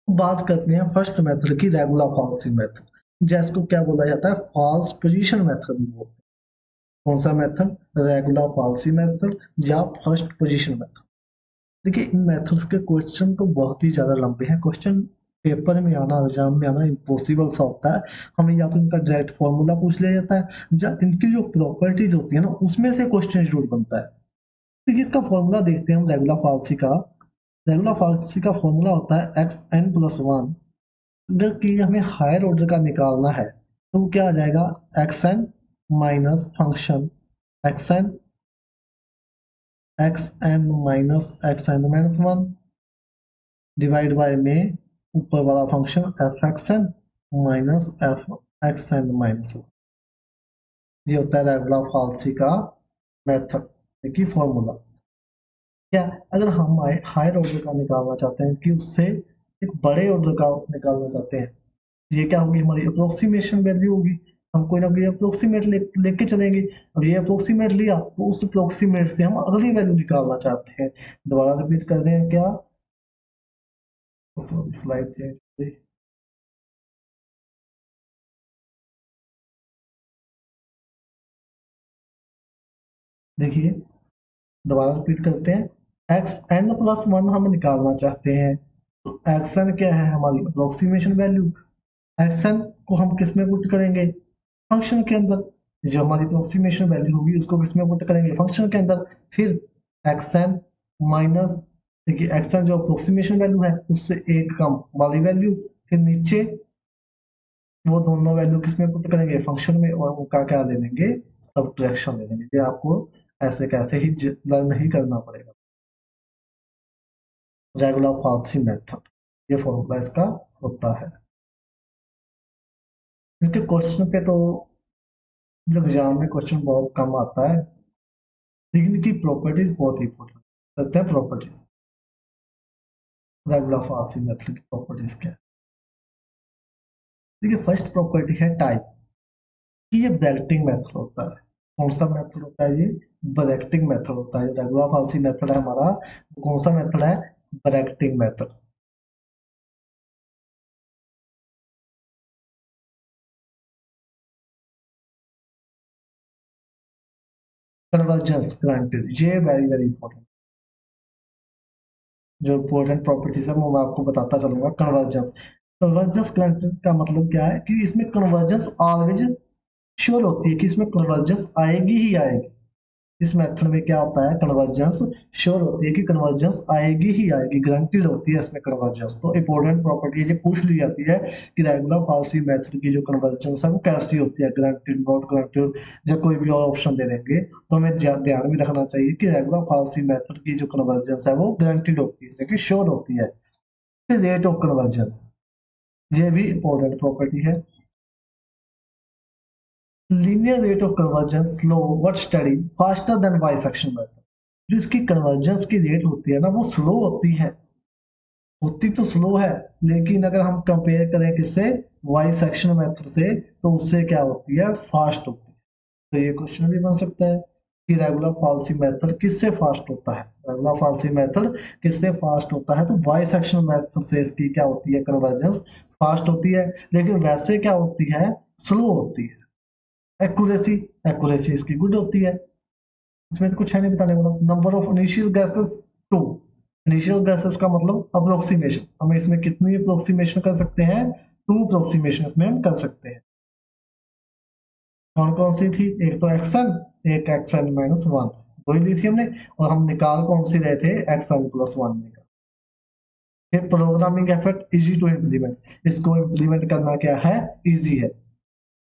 बात करते हैं फर्स्ट मेथड की, रेगुलर फॉल्सी मेथड, जिसको क्या बोला जाता है, फॉल्स पोजीशन मेथड भी बोलते हैं। कौन सा मेथड? रेगुलर फॉल्सी मेथड या फर्स्ट पोजीशन मेथड। देखिए इन मेथड्स के क्वेश्चन तो बहुत ही ज्यादा लंबे हैं। क्वेश्चन पेपर में आना, एग्जाम में आना इम्पॉसिबल सा होता है। हमें या तो इनका डायरेक्ट फॉर्मूला पूछ लिया जाता है या इनकी जो प्रॉपर्टीज होती है ना उसमें से क्वेश्चन जरूर बनता है। देखिए इसका फॉर्मूला देखते हैं हम रेगुलर फाल्सी का। रेगुलर फाल्सी का फॉर्मूला होता है एक्स एन प्लस वन। अगर कि हमें हायर ऑर्डर का निकालना है तो क्या आ जाएगा, x n minus function x n, x n minus x n minus one divide by में ऊपर वाला function f x n minus F x n minus one. ये होता है रेगुलर फाल्सी का मेथड की फॉर्मूला। क्या अगर हम हायर ऑर्डर का निकालना चाहते हैं कि उससे एक बड़े ऑर्डर का निकालना चाहते हैं, ये क्या होगी, हमारी अप्रोक्सीमेशन वैल्यू होगी। हम कोई ना कोई अप्रोक्सीमेट लेके चलेंगे। अब ये अप्रोक्सीमेट लिया तो उस अप्रोक्सीमेट से हम अगली वैल्यू निकालना चाहते हैं। दोबारा रिपीट कर रहे हैं क्या, सॉरी स्लाइड चेंज। देखिए दोबारा रिपीट करते हैं, एक्स एन प्लस वन हम निकालना चाहते हैं तो एक्स एन क्या है, हमारी अप्रोक्सीमेशन वैल्यू। एक्स एन को हम किस में पुट करेंगे, फंक्शन के अंदर। जो हमारी अप्रोक्सीमेशन वैल्यू होगी उसको किस में पुट करेंगे, फंक्शन के अंदर। फिर एक्स एन माइनस, देखिए एक्स एन जो अप्रोक्सीमेशन वैल्यू है उससे एक कम वाली वैल्यू, फिर नीचे वो दोनों वैल्यू किस में पुट करेंगे, फंक्शन में, और उनका क्या ले लेंगे, सब्ट्रैक्शन ले लेंगे। ये आपको ऐसे कैसे ही लर्न ही करना पड़ेगा। रेगुलर फाल्सी मेथड, ये फॉर्मूला इसका होता है। क्योंकि क्वेश्चन पे तो एग्जाम में क्वेश्चन बहुत कम आता है, लेकिन इनकी प्रॉपर्टीज बहुत इंपॉर्टेंट करते हैं। प्रॉपर्टीज, रेगुलर फाल्सी मेथड की प्रॉपर्टीज क्या है? देखिए फर्स्ट प्रॉपर्टी है टाइप, कि ये ब्रैकेटिंग मेथड होता है। कौन सा मेथड होता है ये, ब्रैकेटिंग मेथड होता है। रेगुलर फाल्सी मेथड है हमारा, कौन सा मेथड है, ब्रैकेटिंग मेथड। कन्वर्जेंस ग्रांटेड, ये वेरी वेरी इंपॉर्टेंट। जो इंपॉर्टेंट प्रॉपर्टीज है वो मैं आपको बताता चलूंगा। कन्वर्जेंस, कन्वर्जेंस ग्रांटेड का मतलब क्या है कि इसमें कन्वर्जेंस ऑलवेज श्योर होती है कि इसमें कन्वर्जेंस आएगी ही आएगी। इस मेथड में क्या होता है, कन्वर्जेंस श्योर होती है कि कन्वर्जेंस आएगी ही आएगी, गारंटीड होती है इसमें कन्वर्जेंस। तो इंपॉर्टेंट प्रॉपर्टी ये पूछ ली जाती है कि रेगुलर फाल्सी मेथड की जो कन्वर्जेंस है वो कैसी होती है, गारंटीड, नॉट गारंटीड, या कोई भी और ऑप्शन दे देंगे। तो हमें ध्यान में रखना चाहिए कि रेगुलर फाल्सी मेथड की जो कन्वर्जेंस है वो गारंटीड होती है कि श्योर होती है। फिर रेट ऑफ कन्वर्जेंस, ये भी इंपॉर्टेंट प्रॉपर्टी है। Linear rate of convergence slow but study faster than bisection method. जो इसकी कन्वर्जेंस की रेट होती है ना वो स्लो होती है, होती तो स्लो है, लेकिन अगर हम कंपेयर करें किससे, वाई सेक्शन मेथड से, तो उससे क्या होती है, फास्ट होती है। तो ये क्वेश्चन भी बन सकता है कि रेगुलर फाल्सी मेथड किससे फास्ट होता है, रेगुलर फाल्सी मेथड किससे फास्ट होता है, तो वाई सेक्शन मेथड से इसकी क्या होती है, कन्वर्जेंस फास्ट होती है। लेकिन वैसे क्या होती है, स्लो होती है। एक्यूरेसी, एक्यूरेसी इसकी गुड होती है। इसमें तो कुछ है नहीं बताने वाला। Number of initial guesses two, initial guesses का मतलब अप्रोक्सीमेशन, हम इसमें कितनी अप्रोक्सीमेशन कर सकते हैं, टू अप्रोक्सीमेशन इसमें हम कर सकते हैं। कौन कौन सी थी, एक तो एक्सन, एक एक्सन माइनस वन, वही ली थी हमने। और हम निकाल कौन सी रहे थे, एक्सन प्लस वन निकाल। फिर programming effort easy to implement, इसको इम्प्लीमेंट करना क्या है, इजी है।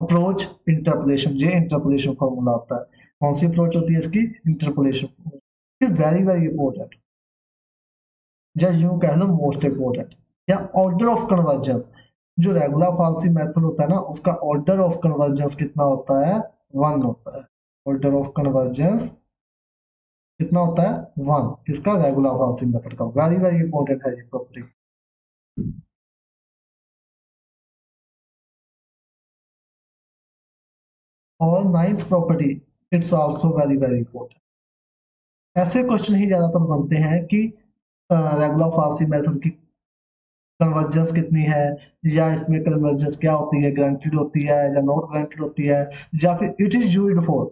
अप्रोच इंटरपोलेशन, ये इंटरपोलेशन फॉर्मूला होता है। कौन सी अप्रोच होती है इसकी, इंटरपोलेशन। फिर वेरी वेरी इंपॉर्टेंट, या यूं कह लो मोस्ट इंपॉर्टेंट, या ऑर्डर ऑफ कन्वर्जेंस। जो रेगुलर फाल्सी मेथड होता है ना, उसका ऑर्डर ऑफ कन्वर्जेंस कितना होता है, 1 होता है। ऑर्डर ऑफ कन्वर्जेंस कितना होता है, 1, इसका रेगुलर फाल्सी मेथड का। वेरी वेरी इंपॉर्टेंट है ये प्रॉपर्टी। और ninth property, it's also very very important. ऐसे क्वेश्चन ही ज्यादातर बनते हैं कि रेगुलर फाल्सी मेथड की कन्वर्जेंस कितनी है, या इसमें कन्वर्जेंस क्या होती है, ग्रांटेड होती है या नॉट ग्रांटेड होती है, या फिर इट इज यूज्ड फॉर।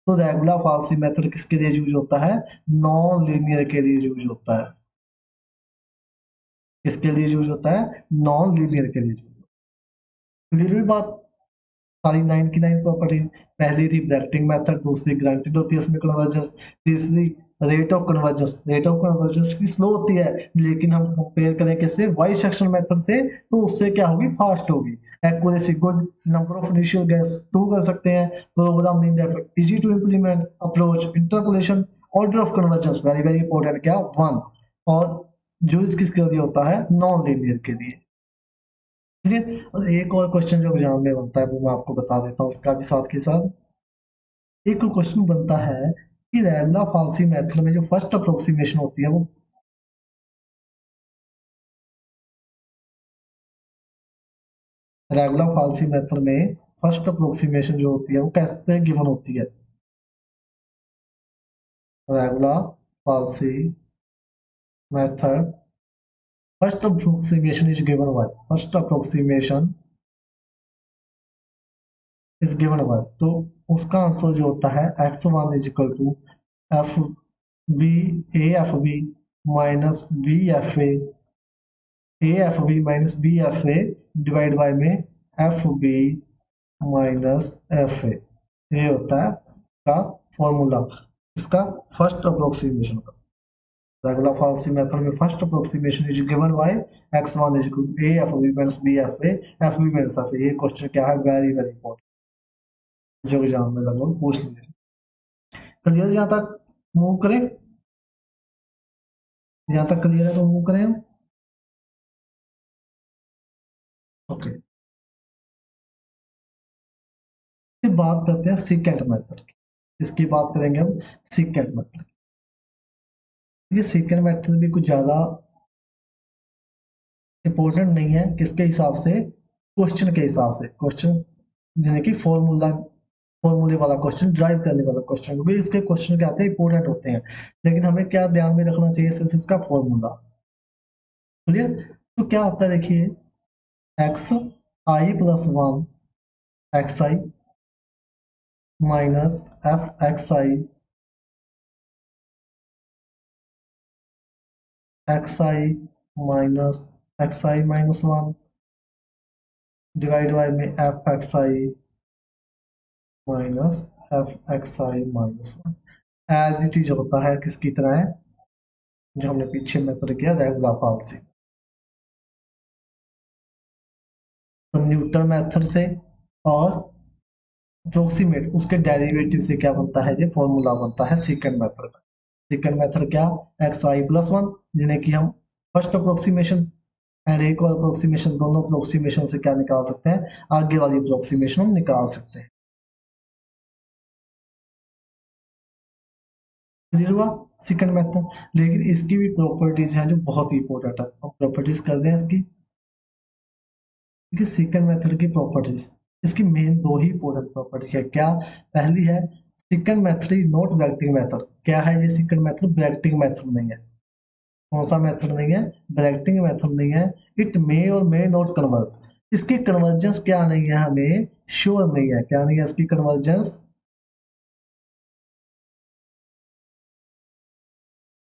तो रेगुलर फाल्सी मेथड किसके लिए यूज होता है, नॉन लीनियर के लिए यूज होता है। किसके लिए यूज होता है, नॉन लीनियर के लिए यूज होता है। क्लियर हुई बात। सारी 9 की 9 प्रॉपर्टीज। पहली थी ब्रैकेटिंग मेथड, दूसरी ग्रांटेड होती है उसमें कन्वर्जेंस, तीसरी rate of convergence. Rate of convergence की स्लो होती है, लेकिन हम कंपेयर करें किससे, वाई सेक्शन मेथड से, तो उससे क्या होगी, फास्ट होगी। Accuracy good, number of initial guess 2 कर सकते हैं, programming effort easy to implement, approach interpolation, order of convergence very very important क्या, 1। और जो किसके लिए होता है, नॉन लीनियर के लिए। ठीक है। और एक और क्वेश्चन जो एग्जाम में बनता है वो मैं आपको बता देता हूँ, उसका भी साथ के साथ एक क्वेश्चन बनता है कि रेगुलर फाल्सी मेथड में जो फर्स्ट अप्रोक्सीमेशन होती है वो, रेगुलर फाल्सी मेथड में फर्स्ट अप्रोक्सीमेशन जो होती है वो कैसे गिवन होती है। Regular falsi method first approximation is given by, first approximation is given by, तो उसका आंसर जो होता है x1 is equal to F B, A F B minus B F A F B minus B F A divide by में F B minus F A. ये होता है इसका फॉर्मूला, इसका फर्स्ट अप्रोक्सीमेशन का। रेगुलर फाल्सी मेथड में first approximation is given by x1 is equal to a F B minus B f B minus F A. ये question क्या है, वेरी वेरी इंपॉर्टेंट, जो एग्जाम में लगभग पूछ लीजिए। क्लियर, यहाँ तक मूव करें, यहाँ तक क्लियर है तो मूव करें हम। ओके, फिर बात करते हैं सीकेंट मेथड की। इसकी बात करेंगे हम, सीकेंट मेथड। ये सीकेंट मेथड भी कुछ ज्यादा इंपॉर्टेंट नहीं है, किसके हिसाब से, क्वेश्चन के हिसाब से। क्वेश्चन यानी कि फॉर्मूले वाला क्वेश्चन, ड्राइव करने वाला क्वेश्चन, क्योंकि इसके क्वेश्चन क्या आते हैं, इंपॉर्टेंट होते हैं। लेकिन हमें क्या ध्यान में रखना चाहिए, सिर्फ इसका फॉर्मूला। क्लियर। तो क्या आता है देखिए, X I plus 1 X I minus F X I minus 1 divide by में F X I minus F X I minus 1, as it is होता है किसकी तरह है, जो हमने पीछे मेथड किया रेगुलर फाल्सी। तो न्यूटन मेथड से और अप्रोक्सीमेट उसके डेरिवेटिव से क्या बनता है, ये फॉर्मूला बनता है सीकेंट मेथड का। सीकेंट मेथड क्या, एक्स आई प्लस 1, जिन्हें कि हम फर्स्ट अप्रोक्सीमेशन एंड एक और अप्रोक्सीमेशन, दोनों अप्रोक्सीमेशन से क्या निकाल सकते हैं, आगे वाली अप्रोक्सीमेशन हम निकाल सकते हैं। क्लियर हुआ सेकंड मेथड। लेकिन इसकी भी प्रॉपर्टीज हैं जो बहुत ही इंपॉर्टेंट है, हम प्रॉपर्टीज कर रहे हैं इसकी। देखिए सेकंड मेथड की प्रॉपर्टीज, इसकी मेन दो ही इंपॉर्टेंट प्रॉपर्टी है। क्या, पहली है second method is not bracketing method. क्या है ये सेकंड मेथड, ब्रैकेटिंग मेथड नहीं है। कौन सा मेथड नहीं है, ब्रैकेटिंग मेथड नहीं है। इट मे और मे नॉट कन्वर्ज, इसकी कन्वर्जेंस क्या नहीं है, हमें श्योर नहीं है। क्या नहीं है इसकी कन्वर्जेंस,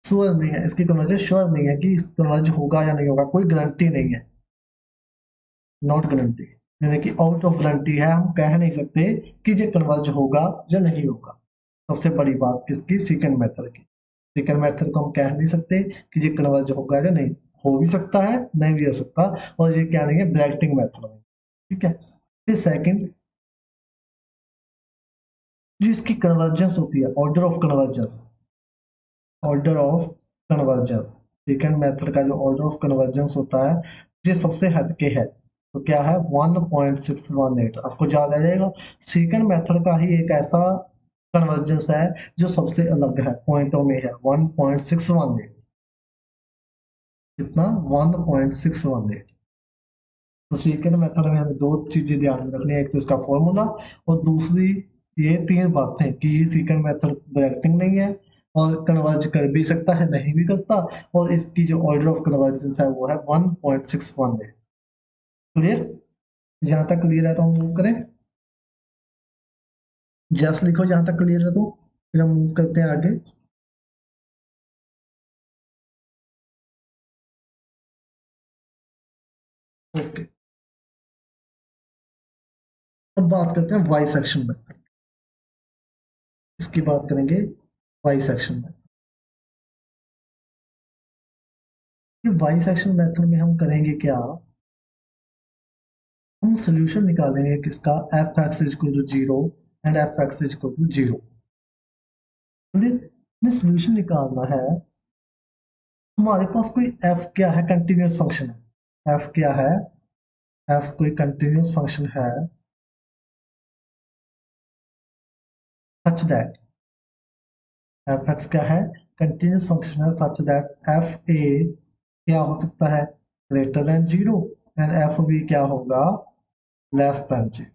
श्योर नहीं है। इसकी कन्वर्जेंस श्योर नहीं है कि कन्वर्ज होगा या नहीं होगा, कोई गारंटी नहीं है। नॉट गारंटी यानी कि आउट ऑफ गारंटी है, हम कह नहीं सकते कि ये कन्वर्ज होगा या नहीं होगा। सबसे बड़ी बात किसकी, सेकंड मेथड की। सेकंड मेथड को हम कह नहीं सकते कि ये कन्वर्ज होगा या नहीं। हो भी सकता है, नहीं भी हो सकता, और ये क्या नहीं है, ब्रैकेटिंग मेथड में, ठीक है। फिर सेकंड, जो इसकी कन्वर्जेंस होती है, order of convergence, second method का जो ऑर्डर ऑफ कन्वर्जेंस होता है, ये सबसे हटके है, तो क्या है 1.618, आपको याद आ जाएगा। सेकंड मेथड का ही एक ऐसा कन्वर्जेंस है जो सबसे अलग है, पॉइंटों में है 1.618, कितना 1.618। तो सेकंड मेथड में हमें दो चीजें ध्यान में रखनी है, एक तो इसका फॉर्मूला, और दूसरी ये तीन बातें कि ये सेकंड मेथड ब्रैकेटिंग नहीं है, और कन्वर्ज कर भी सकता है, नहीं भी करता, और इसकी जो ऑर्डर ऑफ कन्वर्जेंस है वो है 1.61 है। क्लियर? जहां तक क्लियर है तो हम मूव करें, जस्ट लिखो जहां तक क्लियर है, तो फिर हम मूव करते हैं आगे। ओके, अब बात करते हैं वाई सेक्शन मेथड, इसकी बात करेंगे, bisection method. Bisection method में हम करेंगे क्या, हम सोल्यूशन निकालेंगे किसका, f x is equal to zero and f x is equal to zero. हमें सोल्यूशन निकालना है, हमारे पास कोई एफ क्या है, कंटिन्यूस फंक्शन है, एफ क्या है, एफ कोई कंटिन्यूस फंक्शन है, सच दैट एफ एक्स क्या है, कंटिन्यूस फंक्शन है, सच दैट एफ ए क्या हो सकता है, greater than zero, and f b क्या होगा, less than zero.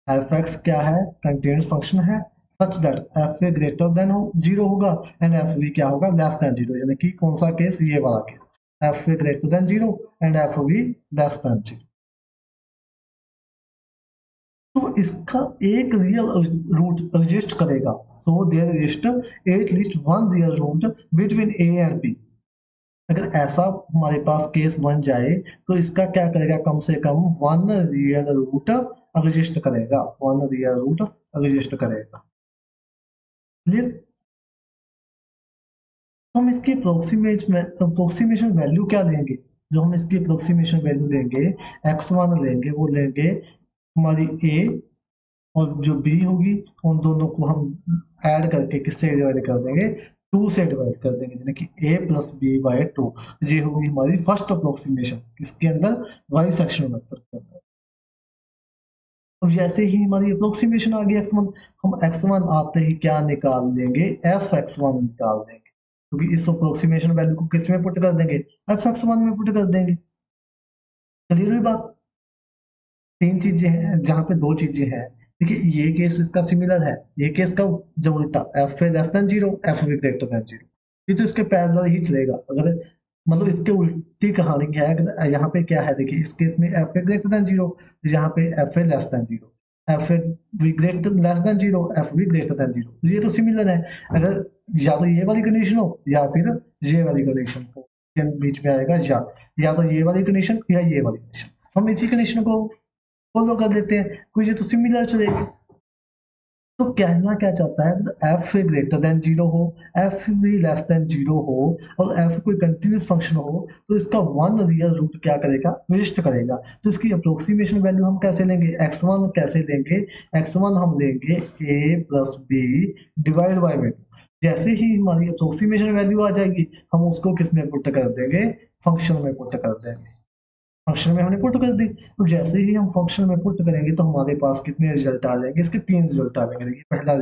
F x क्या है, कंटिन्यूस फंक्शन है, such that f a greater than zero होगा, एंड एफ बी क्या होगा, लेस देन जीरो, यानी कि कौन सा केस, ये वाला case, f a greater than zero and f b less than zero. तो इसका एक रियल रूट एग्जिस्ट करेगा, so there exist at least one real root between a and b. अगर ऐसा हमारे पास केस बन जाए तो इसका क्या करेगा, कम से कम वन रियल रूट एग्जिस्ट करेगा, वन रियल रूट एग्जिस्ट करेगा। क्लियर? हम इसकी अप्रोक्सीमेशन वैल्यू क्या लेंगे, जो हम इसकी अप्रोक्सीमेशन वैल्यू लेंगे, x1 लेंगे, वो लेंगे हमारी a, और जो b होगी, उन दोनों को हम ऐड करके किससे डिवाइड कर देंगे, 2 से डिवाइड कर देंगे, यानी कि a प्लस बी बाई 2। ये होगी हमारी फर्स्ट अप्रोक्सीमेशन किसके अंदर, वाई सेक्शन मेथड के अंदर। अब जैसे ही हमारी अप्रोक्सीमेशन आ गई x1, हम x1 आते ही क्या निकाल देंगे, एफ x1 निकाल देंगे, क्योंकि इस अप्रोक्सीमेशन वैल्यू को किस में पुट कर देंगे, एफ x1 में पुट कर देंगे। क्लियर हुई बात? तीन चीजें हैं, जहां पे दो चीजें हैं, देखिए ये केस इसका सिमिलर है, ये केस का जब उल्टा, F A less than zero, f B greater than zero, ये तो इसके पैरेलल ही चलेगा। अगर मतलब इसके उल्टी कहानी क्या है, अगर यहाँ पे क्या है, देखिए इस केस में F a greater than zero, यहाँ पे F A less than zero, F A be greater less than zero, f B greater than zero, तो ये तो सिमिलर है। अगर या तो ये वाली कंडीशन हो या फिर ये वाली कंडीशन हो, के बीच में आएगा या तो ये वाली कंडीशन या ये वाली कंडीशन, हम इसी कंडीशन को फॉलो कर लेते हैं, कोई ये तो सिमिलर चलेगी। तो कहना क्या चाहता है, एफ ग्रेटर देन जीरो हो, एफ भी लेस देन जीरो हो, और एफ कोई कंटिन्यूस फंक्शन हो, तो इसका वन रियल रूट क्या करेगा, रजिस्टर करेगा। तो इसकी अप्रोक्सीमेशन वैल्यू हम कैसे लेंगे, x1 कैसे लेंगे, x1 हम लेंगे a plus b divide by में। जैसे ही हमारी अप्रोक्सीमेशन वैल्यू आ जाएगी, हम उसको किस में पुट कर देंगे, फंक्शन में पुट कर देंगे। फंक्शन में हमने पुट कर दी, तो जैसे ही हम फंक्शन में पुट करेंगे तो हमारे पास कितने रिजल्ट आ जाएंगे, इसके तीन रिजल्ट आ जाएंगे। देखिए पहला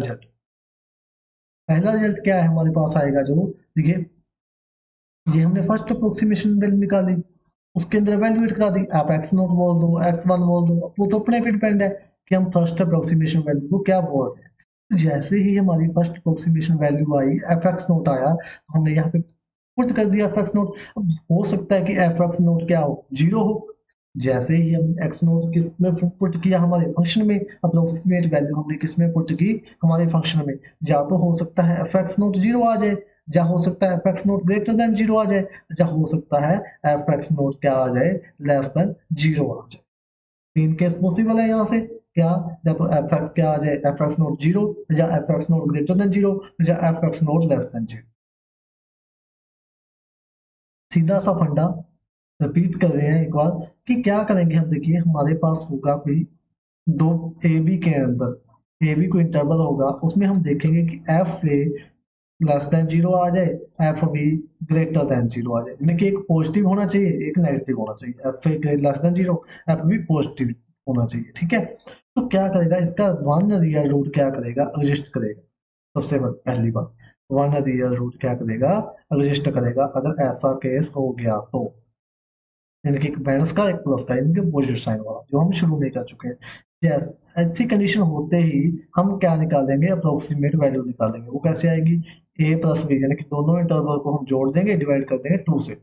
रिजल्ट क्या है हमारे पास आएगा, जो देखिए ये हमने फर्स्ट अप्रोक्सीमेशन वैल्यू निकाली, उसके अंदर वैल्यू करा दी, आप एक्स नोट बोल दो, x1 बोल दो, वो तो अपने पे डिपेंड है कि हम फर्स्ट अप्रोक्सीमेशन वैल्यू को क्या बोल रहे हैं। तो जैसे ही हमारी फर्स्ट अप्रोक्सीमेशन वैल्यू आई, एफ एक्स नोट आया, तो हमने यहाँ पे पुट कर दिया एफ एक्स नोट। अब हो सकता है कि एफ एक्स नोट क्या हो, जीरो हो। जैसे ही हम एक्स नोट किस में पुट किया, हमारे फंक्शन में, अप्रोक्सीमेट वैल्यू हमने किस में पुट की, हमारे फंक्शन में, या तो हो सकता है एफ एक्स नोट जीरो आ जाए, या हो सकता है F X naught greater than zero आ जाए, या हो सकता है एफ एक्स नोट क्या आ जाए, लेस देन जीरो आ जाए। तीन केस पॉसिबल है यहाँ से, क्या, या तो एफ एक्स क्या आ जाए, एफ एक्स नोट जीरो, या F X naught greater than zero, या F X naught less than zero. सीधा सा फंडा रिपीट कर रहे हैं एक बार कि क्या करेंगे हम। देखिए हमारे पास होगा कोई दो ए बी के अंदर ए बी को इंटरवल होगा, उसमें हम देखेंगे कि एफ ए लेस देन जीरो आ जाए, F B greater than zero आ जाए, यानी कि एक पॉजिटिव होना चाहिए एक नेगेटिव होना चाहिए। एफ ए less than zero, f b positive होना चाहिए, ठीक है। तो क्या करेगा इसका वन रियल रूट क्या करेगा, एग्जिस्ट करेगा। सबसे पहली बात, वन रियल रूट क्या करेगा, एग्जिस्ट करेगा। अगर ऐसा केस हो गया तो यानी कि एक माइनस का एक प्लस का, इनके अपोजिट साइन वाला जो हम शुरू में कर चुके हैं। यस, ऐसी कंडीशन होते ही हम क्या निकालेंगे, अप्रोक्सीमेट वैल्यू निकालेंगे। वो कैसे आएगी, ए प्लस बी, यानी कि दोनों इंटरवल को हम जोड़ देंगे, डिवाइड कर देंगे 2 से।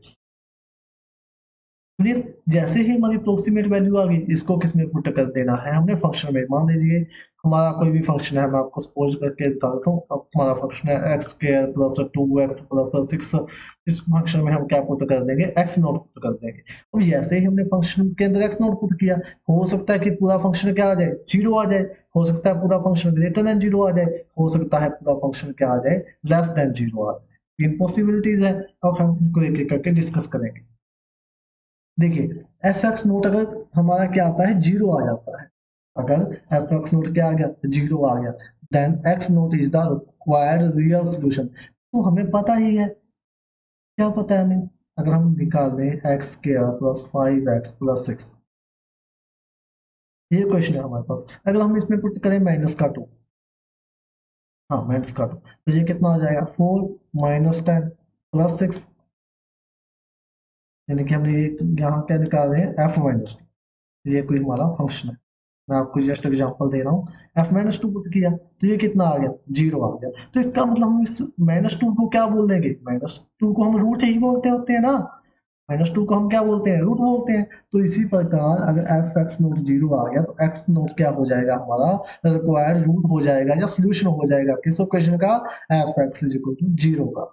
क्लियर। जैसे ही हमारी अप्रोक्सीमेट वैल्यू आ गई, इसको किस में पुट कर देना है हमने, फंक्शन में। मान लीजिए हमारा कोई भी फंक्शन है, मैं आपको सपोज करके बता देता हूँ। अब हमारा फंक्शन है x square plus 2x plus 6। इस फंक्शन में हम क्या पुट कर देंगे, एक्स नॉट पुट कर देंगे। अब जैसे ही हमने फंक्शन के अंदर एक्स नॉट पुट किया, हो सकता है कि पूरा फंक्शन क्या आ जाए, जीरो आ जाए। हो सकता है पूरा फंक्शन ग्रेटर देन जीरो आ जाए। हो सकता है पूरा फंक्शन क्या आ जाए, लेस देन जीरो आ जाए। तीन पॉसिबिलिटीज है। अब हम इनको एक एक करके डिस्कस करेंगे। देखिए एफ एक्स नोट अगर हमारा क्या आता है, जीरो आ जाता है। अगर एफ एक्स नोट क्या आ गया, जीरो आ गया, then x not is the required real solution. तो हमें पता ही है, क्या पता है हमें, अगर हम निकाल दें x square plus 5x plus 6, ये क्वेश्चन है हमारे पास। अगर हम इसमें पुट करें माइनस का 2, हाँ माइनस का 2, तो ये कितना हो जाएगा, 4 माइनस 10 प्लस 6, यानी कि हमने ये यहाँ क्या निकाल रहे हैं, एफ माइनस 2। ये कोई हमारा फंक्शन है, मैं आपको जस्ट एग्जांपल दे रहा हूँ। एफ माइनस 2 पुट किया तो ये कितना आ गया, जीरो आ गया। तो इसका मतलब हम इस माइनस 2 को क्या बोल देंगे, माइनस 2 को हम रूट ही बोलते होते हैं ना। माइनस 2 को हम क्या बोलते हैं, रूट बोलते हैं। तो इसी प्रकार अगर एफ एक्स नोट जीरो आ गया तो एक्स नोट क्या हो जाएगा, हमारा रिक्वायर्ड रूट हो जाएगा या सोल्यूशन हो जाएगा किस इक्वेशन का, f x is equal to zero का।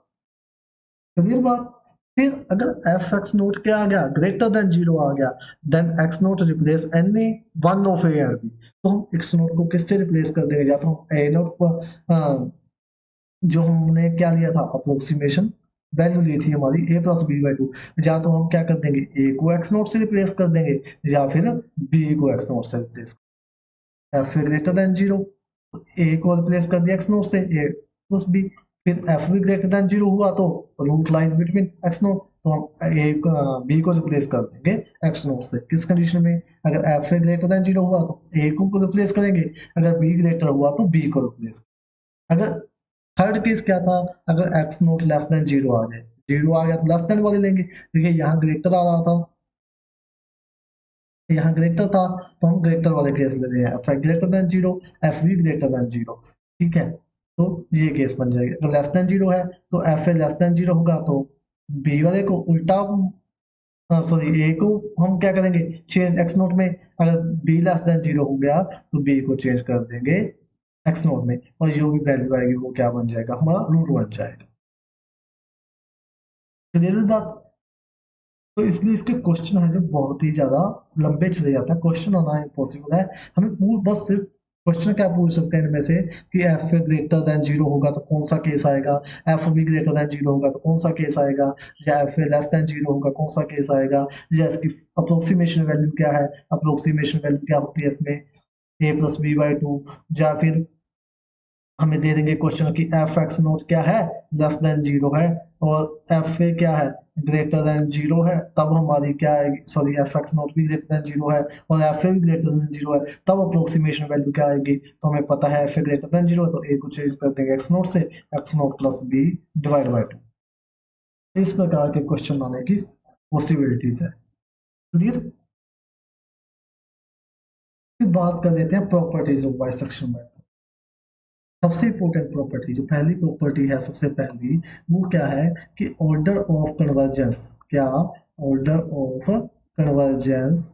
क्लियर बात। फिर अगर एफ एक्स नोट क्या आ गया, ग्रेटर देन जीरो आ गया, then x not replace any one of a and b. तो हम एक्स नोट को किससे रिप्लेस कर देंगे, या तो हम ए नोट को जो हमने क्या लिया था, अप्रोक्सीमेशन वैल्यू ली थी हमारी a प्लस बी बाई 2, या तो हम क्या कर देंगे, a को एक्स नोट से रिप्लेस कर देंगे, या फिर b को एक्स नोट से replace. F greater than zero, A को रिप्लेस कर दिया एक्स नोट से, ए प्लस बी। फिर एफ भी ग्रेटर देन जीरो हुआ तो root lies between X naught, तो हम ए बी को रिप्लेस कर देंगे एक्स नोट से। किस कंडीशन में, अगर एफ ग्रेटर देन जीरो हुआ तो ए को रिप्लेस करेंगे, अगर बी ग्रेटर हुआ तो बी को रिप्लेस। अगर थर्ड केस क्या था, अगर X naught less than zero आ जाए, जीरो आ गया तो लेस देन वाले लेंगे। देखिए यहाँ ग्रेटर आ रहा था, यहाँ ग्रेटर था, तो हम ग्रेटर वाले केस ले रहे हैं, F greater than zero, f B greater than zero. ठीक है, तो ये केस बन जाएगा। अगर लेस देन जीरो है तो F A less than zero होगा तो बी वाले को उल्टा, सॉरी ए को हम क्या करेंगे, चेंज एक्स नोट में। अगर बी लेस देन जीरो हो गया तो बी को चेंज कर देंगे एक्स नोट में, और जो भी वैल्यू आएगी वो क्या बन जाएगा, हमारा रूट बन जाएगा। क्लियर बात। तो इसलिए इसके क्वेश्चन है जो बहुत ही ज्यादा लंबे चले जाते हैं, क्वेश्चन होना इम्पॉसिबल है। हमें बस सिर्फ क्वेश्चन क्या पूछ सकते हैं इनमें से, कि एफ ग्रेटर देन जीरो होगा तो कौन सा केस आएगा, F B greater than zero होगा तो कौन सा केस आएगा, या एफ लेस देन जीरो होगा कौन सा केस आएगा, या इसकी अप्रोक्सीमेशन वैल्यू क्या है, अप्रोक्सीमेशन वैल्यू क्या होती है इसमें, ए प्लस बी बाई 2। या फिर हमें दे देंगे क्वेश्चन की एफ एक्स नोट क्या है, लेस देन जीरो है, और एफ ए क्या है, ग्रेटर देन जीरो है, तब हमारी क्या आएगी, सॉरी एफ एक्स नोट भी ग्रेटर देन जीरो है और एफ ए भी ग्रेटर देन जीरो है, तब अप्रोक्सीमेशन वैल्यू क्या आएगी। तो हमें पता है f a greater than zero है तो ए को चेंज कर देंगे एक्स नोट से, x not plus b divide by 2। इस प्रकार के क्वेश्चन आने की पॉसिबिलिटीज है। क्लियर। फिर बात कर लेते हैं प्रॉपर्टीज ऑफ बाइसेक्शन मेथड। सबसे इंपॉर्टेंट प्रॉपर्टी, जो पहली प्रॉपर्टी है सबसे पहली, वो क्या है कि ऑर्डर ऑफ कन्वर्जेंस। क्या, ऑर्डर ऑफ कन्वर्जेंस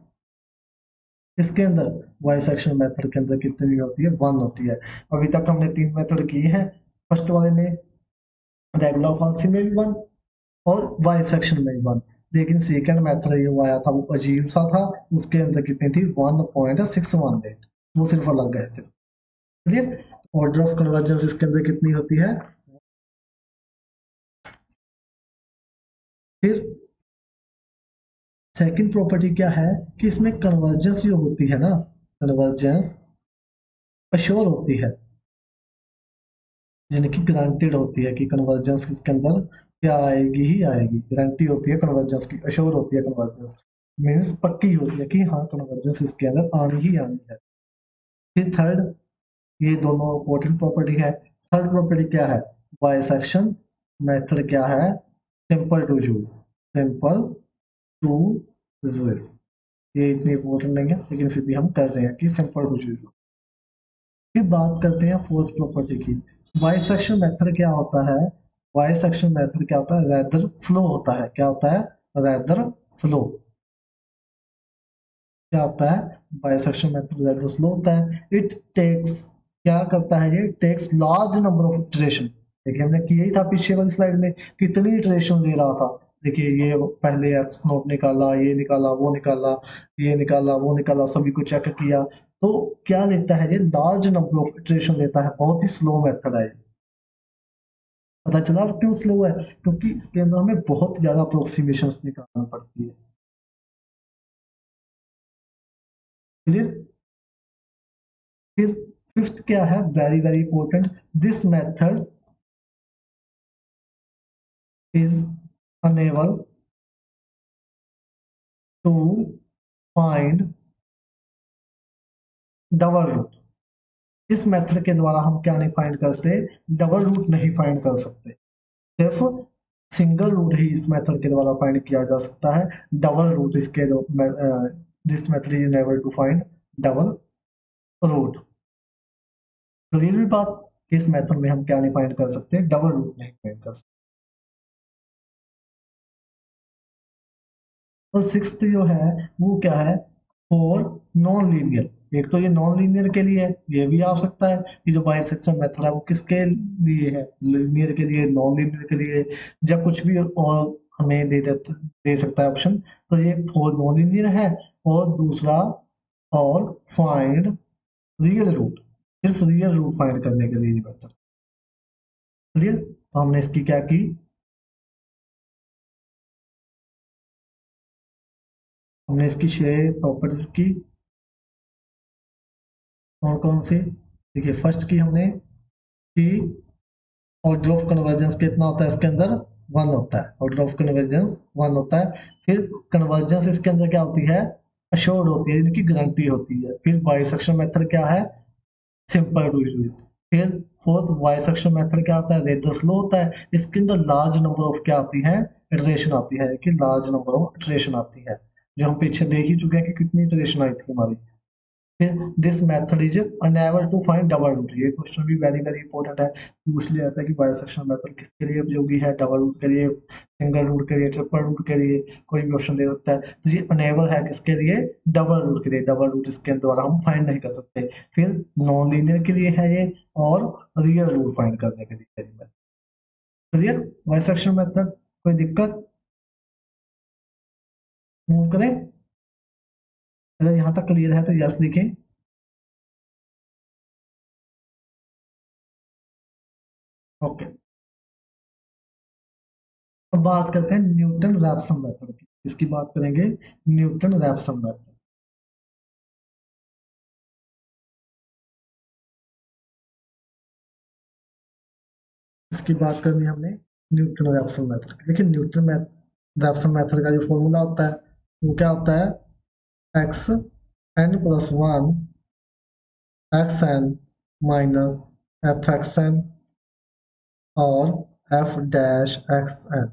इसके अंदर बाइसेक्शन मेथड के अंदर कितनी होती है, 1 होती है। अभी तक हमने 3 मेथड किए हैं, फर्स्ट वाले में रेगुलर फंक्शन में भी 1 और बाइसेक्शन में भी 1। लेकिन सेकंड मेथड जो आया था वो अजीब सा था, उसके अंदर कितनी थी, 1.618। वो सिर्फ अलग है सिर्फ। क्लियर। ऑर्डर ऑफ कन्वर्जेंस इसके अंदर कितनी होती है। फिर सेकंड प्रॉपर्टी क्या है कि इसमें कन्वर्जेंस जो होती है ना, कन्वर्जेंस अश्योर होती है, यानी कि ग्रांटेड होती है कि कन्वर्जेंस इसके अंदर क्या आएगी ही आएगी, गारंटी होती है कन्वर्जेंस की, अश्योर होती है कन्वर्जेंस, मीन्स पक्की होती है कि हाँ कन्वर्जेंस इसके अंदर आनी ही आनी है। फिर थर्ड, ये दोनों इंपॉर्टेंट प्रॉपर्टी है। थर्ड प्रॉपर्टी क्या है, बाइसेक्शन मेथड क्या है, simple to use, simple to use. ये इतनी इंपॉर्टेंट नहीं है लेकिन फिर भी हम कर रहे हैं कि सिंपल टू यूज। फिर बात करते हैं फोर्थ प्रॉपर्टी की। बाइसेक्शन मेथड क्या होता है, बाइसेक्शन मेथड क्या होता है, रैदर स्लो होता है। क्या होता है, रैदर स्लो। क्या होता है, बाइसेक्शन मेथड रैदर स्लो होता है। इट टेक्स, क्या करता है, ये takes large number of iteration. देखिए हमने किया ही था पिछले वाली स्लाइड में, कितनी इटरेशन दे रहा था। देखिए ये पहले एक्स नोट निकाला, ये निकाला, वो निकाला, ये निकाला, वो निकाला, सभी को चेक किया। तो क्या लेता है ये, लार्ज नंबर ऑफ इटरेशन लेता है, बहुत ही स्लो मेथड है। पता चला अब क्यों स्लो है, क्योंकि इसके अंदर हमें बहुत ज्यादा अप्रोक्सीमेशन निकालनी पड़ती है। क्लियर। फिर फिफ्थ क्या है, very very important, this method is unable to find double root. इस मेथड के द्वारा हम क्या नहीं फाइंड करते, डबल रूट नहीं फाइंड कर सकते, सिर्फ सिंगल रूट ही इस मेथड के द्वारा फाइंड किया जा सकता है। डबल रूट इसके this method is unable to find double root. Clear भी बात कि इस मेथड में हम क्या नहीं फाइंड कर सकते, डबल रूट नहीं फाइंड कर सकते। और सिक्स्थ जो है वो क्या है, फॉर नॉन लीनियर। एक तो ये नॉन लीनियर के लिए है, ये भी आ सकता है कि जो बाइसेक्शन मेथड है वो किसके लिए है, लीनियर के लिए, नॉन लीनियर के लिए, जब कुछ भी और हमें दे सकता है ऑप्शन। तो ये फॉर नॉन लीनियर है। और दूसरा, और फाइंड रियल रूट, सिर्फ रियल रूट फाइंड करने के लिए ये मेथड। क्लियर। तो हमने इसकी क्या की, हमने इसकी 6 प्रॉपर्टीज की। कौन कौन सी, देखिए फर्स्ट की हमने कि ऑर्डर ऑफ कन्वर्जेंस कितना होता है इसके अंदर, 1 होता है, ऑर्डर ऑफ कन्वर्जेंस 1 होता है। फिर कन्वर्जेंस इसके अंदर क्या होती है, अश्योर्ड होती है, इनकी गारंटी होती है। फिर बाइसेक्शन मेथड क्या है, सिंपल टू यूज। फिर फोर्थ बाइसेक्शन मेथड क्या होता है, रेट स्लो होता है। इसके अंदर लार्ज नंबर ऑफ क्या आती है, इटरेशन आती है, कि लार्ज नंबर ऑफ इटरेशन आती है, जो हम पीछे देख ही चुके हैं कि कितनी इटरेशन आई थी हमारी। फिर this method is unable to find double root. ये क्वेश्चन भी वेरी वेरी इंपॉर्टेंट है, पूछ लिया जाता है कि बाइसेक्शन मेथड किसके लिए उपयोगी है, डबल रूट के लिए, सिंगल रूट के लिए, ट्रिपल रूट के लिए, कोई भी ऑप्शन दे सकता है। तो ये अनेबल है किसके लिए, डबल रूट के लिए, डबल रूट इसके द्वारा हम फाइंड नहीं कर सकते। फिर नॉन लीनियर के लिए है ये, और रियल रूट फाइंड करने के लिए है। क्लियर, बाइसेक्शन मेथड, कोई दिक्कत, मूव करें। अगर यहाँ तक क्लियर है तो यस लिखें। ओके, अब बात करते हैं न्यूटन रैप्सन मेथड की। इसकी बात करेंगे, न्यूटन रैप्सन मेथड। इसकी बात करनी है हमने, न्यूटन रैप्सन मेथड की। देखिए न्यूटन रैप्सन मेथड का जो फॉर्मूला होता है वो क्या होता है, x n plus one x n minus F x n और एफ डैश एक्स एन,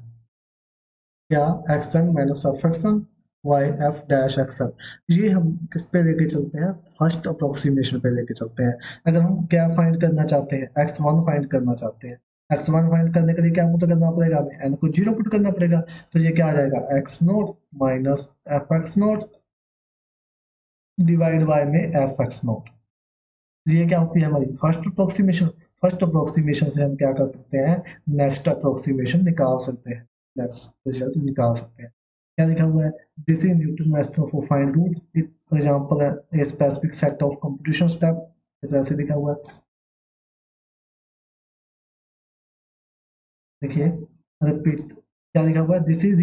या x n minus F x n by f dash x n. ये हम किस पे लेके चलते हैं, फर्स्ट अप्रोक्सीमेशन पे लेके चलते हैं। अगर हम क्या फाइंड करना चाहते हैं, एक्स वन फाइंड करना चाहते हैं, एक्स वन फाइंड करने के लिए क्या पुट करना पड़ेगा, हमें एन को 0 पुट करना पड़ेगा। तो ये क्या आ जाएगा, x note minus F X note divide by में एफ एक्स नोट। ये क्या होती है हमारी फर्स्ट अप्रोक्सीमेशन। फर्स्ट अप्रोक्सीमेशन से हम क्या कर सकते हैं, नेक्स्ट अप्रोक्सीमेशन निकाल सकते हैं, नेक्स्ट रिजल्ट निकाल सकते हैं। क्या लिखा हुआ है, this is Newton method for find root, example है a specific set of computation step, जैसे लिखा हुआ है। देखिए रिपीट, क्या लिखा हुआ है, this is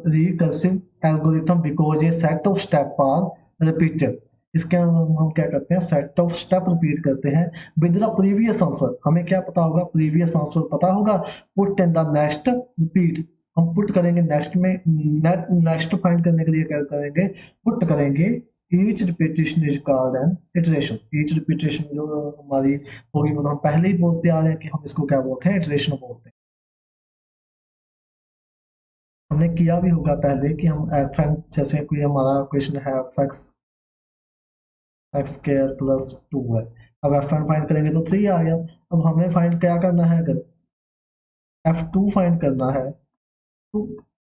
recursive algorithm because a set of step are repeated. इसके अंदर हम क्या करते हैं, सेट ऑफ स्टेप रिपीट करते हैं विद द प्रीवियस आंसर। हमें क्या पता होगा, प्रीवियस आंसर पता होगा, put in the next repeat. हम पुट करेंगे नेक्स्ट में, नेक्स्ट फाइंड करने के लिए क्या करेंगे, पुट करेंगे each repetition is called an iteration. Each repetition जो हमारी होगी वो तो हम पहले ही बोलते आ रहे हैं कि हम इसको क्या बोलते हैं, इटरेशन बोलते हैं। हमने किया भी होगा पहले कि हम एफ एन, जैसे कोई हमारा क्वेश्चन है F x x square plus 2 है, अब एफ एन फाइंड करेंगे तो 3 आ गया। अब हमें फाइंड क्या करना है, अगर एफ टू फाइंड करना है तो